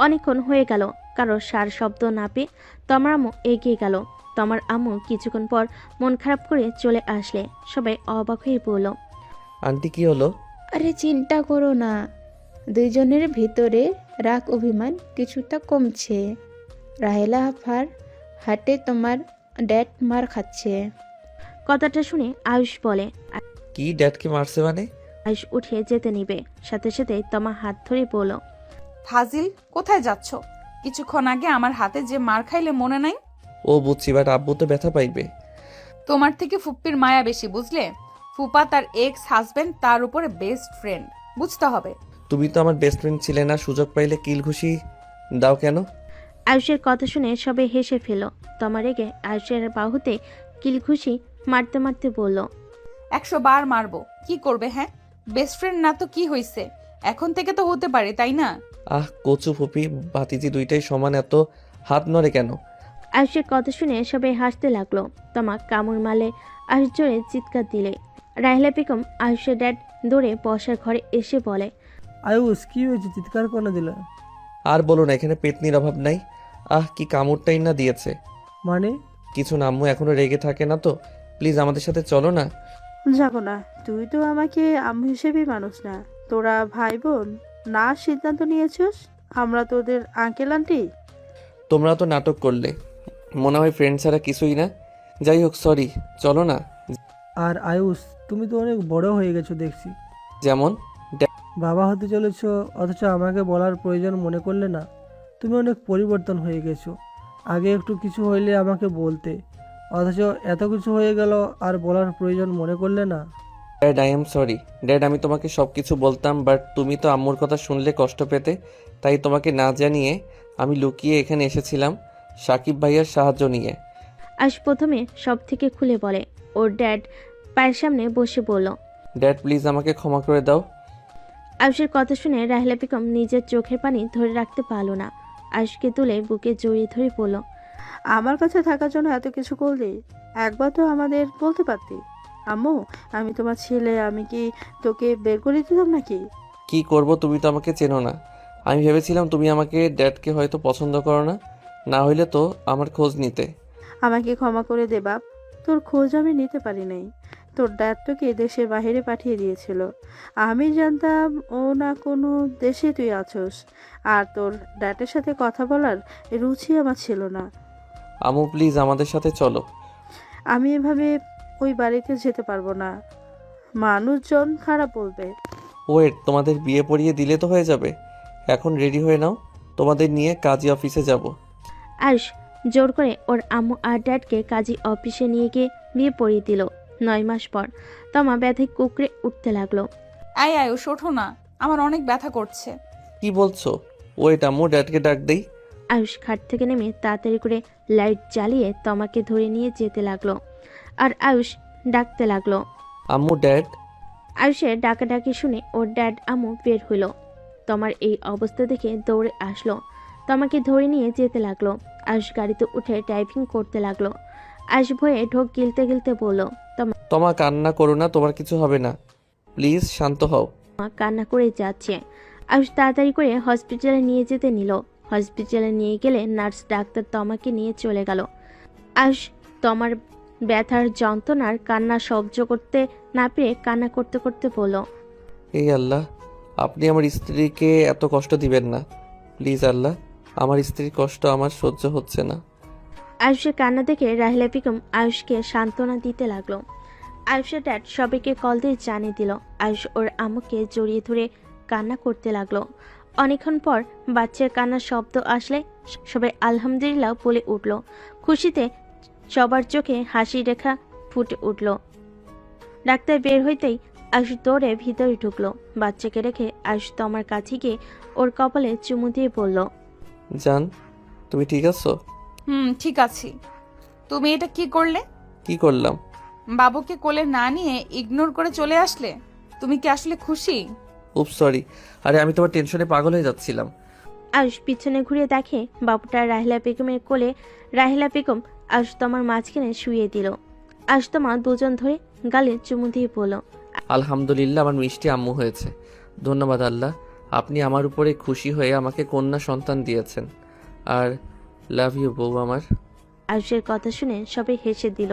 অনেকক্ষণ হয়ে গেল, কারো সার শব্দ না পেয়ে তোমার আম্মু এগিয়ে গেল। তোমার আম্মু কিছুক্ষণ পর মন খারাপ করে চলে আসলে সবাই অবাক হয়ে বলল, আন্টি কি হলো? আরে চিন্তা করো না, দুইজনের ভিতরে রাগ অভিমান কিছুটা কমছে। রাহেলা আফার হাটে তোমার ড্যাড মার খাচ্ছে। কথাটা শুনে আয়ুষ বলে, কি ড্যাডকে মারছে মানে? আয়ুষ উঠে যেতে নিবে, সাথে সাথে তোমার হাত ধরে বলল, ফাজিল, কোথায় যাচ্ছ? কিছুক্ষণ আগে আমার হাতে যে মার খাইলে মনে নাই? ও বুঝছি, বাট আব্বু তো ব্যথা পাইবে। তোমার থেকে ফুপ্পির মায়া বেশি, বুঝলে? ফুপা তার এক্স হাজবেন্ড, তার উপরে বেস্ট ফ্রেন্ড, বুঝতে হবে। তুমি তো আমার বেস্ট ফ্রেন্ড ছিলে না, সুযোগ পাইলে কিল ঘুষি দাও কেন? আয়ুষের কথা শুনে সবাই হেসে ফেল। তোমার রেগে আয়ুষের বাহুতে কিলঘুষি মারতে মারতে বলল, 100 বার মারবো, কি করবে? হ্যাঁ, বেস্ট ফ্রেন্ড না তো কি হইছে? এখন থেকে তো হতে পারে, তাই না? কচু ফুপি ভাতিজি দুইটাই সমান, এত হাত নড়ে কেন? আয়ুষের কথা শুনে সবাই হাসতে লাগলো। তোমা কামড় মারলে আয়ুষ জোরে চিৎকার দিলে। রাহিলা বেগম আয়ুষের ড্যাড দৌড়ে বসার ঘরে এসে বলে, আয়ুষ, কি হয়েছে? চিৎকার করে দিল। আর বলো না, এখানে পেতনির অভাব নাই। কি কামড়টাই না দিয়েছে। মানে? কিছু না আম্মু, এখনো রেগে থাকে না তো? প্লিজ আমাদের সাথে চলো না। যাবো না, তুই তো আমাকে আম্মু হিসেবেই মানুষ না, তোরা ভাই বোন না সিদ্ধান্ত নিয়েছিস আমরা তোদের আঙ্কেল আন্টি? তোমরা তো নাটক করলে, মনে হয় ফ্রেন্ড ছাড়া কিছুই না। যাই হোক, সরি, চলো না। আর আয়ুষ, তুমি তো অনেক বড় হয়ে গেছো দেখছি। যেমন? বাবা হতে চলেছো, অথচ আমাকে বলার প্রয়োজন মনে করলে না। তুমি অনেক পরিবর্তন হয়ে গেছো। আগে একটু কিছু হইলে আমাকে বলতে, অথচ এত কিছু হয়ে গেল আর বলার প্রয়োজন মনে করলে না। Dad, I am sorry. Dad, আমি তোমাকে সব কিছু বলতাম, বাট তুমি তো আম্মুর কথা শুনলে কষ্ট পেতে, তাই তোমাকে না জানিয়ে আমি লুকিয়ে এখানে এসেছিলাম সাকিব ভাইয়ার সাহায্য নিয়ে। আয়ুষ প্রথমে সব থেকে খুলে বলে। ওর ড্যাড পায়ের সামনে বসে বলল। ড্যাড, প্লিজ আমাকে ক্ষমা করে দাও। আয়ুষের কথা শুনে রাহিলা বেগম নিজের চোখের পানি ধরে রাখতে পারল না। আয়ুষকে তুলে বুকে জড়িয়ে ধরে বলল, আমার কাছে থাকার জন্য এত কিছু করলি, একবার তো আমাদের বলতে পারতি। আম্মু, আমি তোমার ছেলে, আমি কি তোকে বের করে দিতাম নাকি? কি করব, তুমি তো আমাকে চেনো না। আমি ভেবেছিলাম তুমি আমাকে ড্যাডকে হয়তো পছন্দ করো না, না হইলে তো আমার খোঁজ নিতে। আমাকে ক্ষমা করে দে বাপ, তোর খোঁজ আমি নিতে পারি নাই। তোর ড্যাড তোকে দেশের বাইরে পাঠিয়ে দিয়েছিল। আমি জানতাম ও না কোনো দেশে তুই আছোস, আর তোর ড্যাডের সাথে কথা বলার রুচি আমার ছিল না। আম্মু, প্লিজ আমাদের সাথে চলো। আমি এভাবে ওই বাড়িতে যেতে পারবো না, মানুষজন খারাপ বলবে। ওয়েট, তোমাদের বিয়ে পড়িয়ে দিলে তো হয়ে যাবে। এখন রেডি হয়ে নাও, তোমাদের নিয়ে কাজী অফিসে যাব। আয়ুষ জোর করে ওর আম্মু আর ড্যাডকে কাজী অফিসে নিয়ে গিয়ে বিয়ে পড়িয়ে দিল। 9 মাস পর তমা ব্যথায় কুকড়ে উঠতে লাগলো। আয়ুষ ওঠো না, আমার অনেক ব্যথা করছে। কি বলছো? ওয়েট, আম্মু, ড্যাডকে ডাক দেই। আয়ুষ খাট থেকে নেমে তাড়াতাড়ি করে লাইট জ্বালিয়ে তমাকে ধরে নিয়ে যেতে লাগলো। আর আয়ুষ ডাকতে লাগলো, আম্মু, ড্যাড। আয়ুষের ডাকাডাকি শুনে ওর ড্যাড আম্মু বের হইল। তমার এই অবস্থা দেখে দৌড়ে আসলো, তমাকে ধরে নিয়ে যেতে লাগলো। আয়ুষ গাড়িতে উঠে ড্রাইভিং করতে লাগলো। আয়ুষ ভয়ে ঢোক গিলতে গিলতে বলল, তোমা কান্না করো না, তোমার কিছু হবে না, প্লিজ শান্ত হও। কান্না করে যাচ্ছে। আয়ুষ তাড়াতাড়ি করে হসপিটালে নিয়ে যেতে নিল। হসপিটালে নিয়ে গেলে নার্স ডাক্তার তমাকে নিয়ে চলে গেল। আয়ুষ তমার ব্যথার যন্ত্রণার কান্না সহ্য করতে না পেরে কান্না করতে করতে বলল, এই আল্লাহ, আপনি আমার স্ত্রীকে এত কষ্ট দিবেন না, প্লিজ আল্লাহ, আমার স্ত্রীর কষ্ট আমার সহ্য হচ্ছে না। আয়ুষের কান্না দেখে রাহিলা বেগম আয়ুষকে সান্ত্বনা দিতে লাগলো। আয়ুষের ড্যাড সবাইকে কল দিয়ে জানিয়ে দিল। আয়ুষ ওর আম্মুকে জড়িয়ে ধরে কান্না করতে লাগলো। অনেকক্ষণ পর বাচ্চার কান্নার শব্দ আসলে সবাই আলহামদুলিল্লাহ বলে উঠল। খুশিতে সবার চোখে হাসি রেখা ফুটে উঠল। ডাক্তার বের হইতেই আয়ুষ দৌড়ে ভিতরে ঢুকলো। বাচ্চাকে রেখে আয়ুষ তমার কাছে গিয়ে ওর কপালে চুমু দিয়ে বলল, জান, তুমি ঠিক আছো? ঠিক আছি। তুমি এটা কি করলে? কি করলাম? বাবুকে কোলে না নিয়ে ইগনোর করে চলে আসলে। তুমি কি আসলে খুশি? উপ সরি, আরে আমি তোমার টেনশনে পাগল হয়ে যাচ্ছিলাম। আয়ুষ পিছনে ঘুরে দেখে বাবুটা রাহিলা বেগমের কোলে। রাহিলা বেগম আয়ুষ তমার মাঝখানে শুয়ে দিল। আয়ুষ তমা দুজন ধরে গালে চুমু দিয়ে বলল, আলহামদুলিল্লাহ, আমার মিষ্টি আম্মু হয়েছে। ধন্যবাদ আল্লাহ, আপনি আমার উপরে খুশি হয়ে আমাকে কন্যা সন্তান দিয়েছেন। আর লাভ ইউ বউ আমার। আয়ুষের কথা শুনে সবাই হেসে দিল।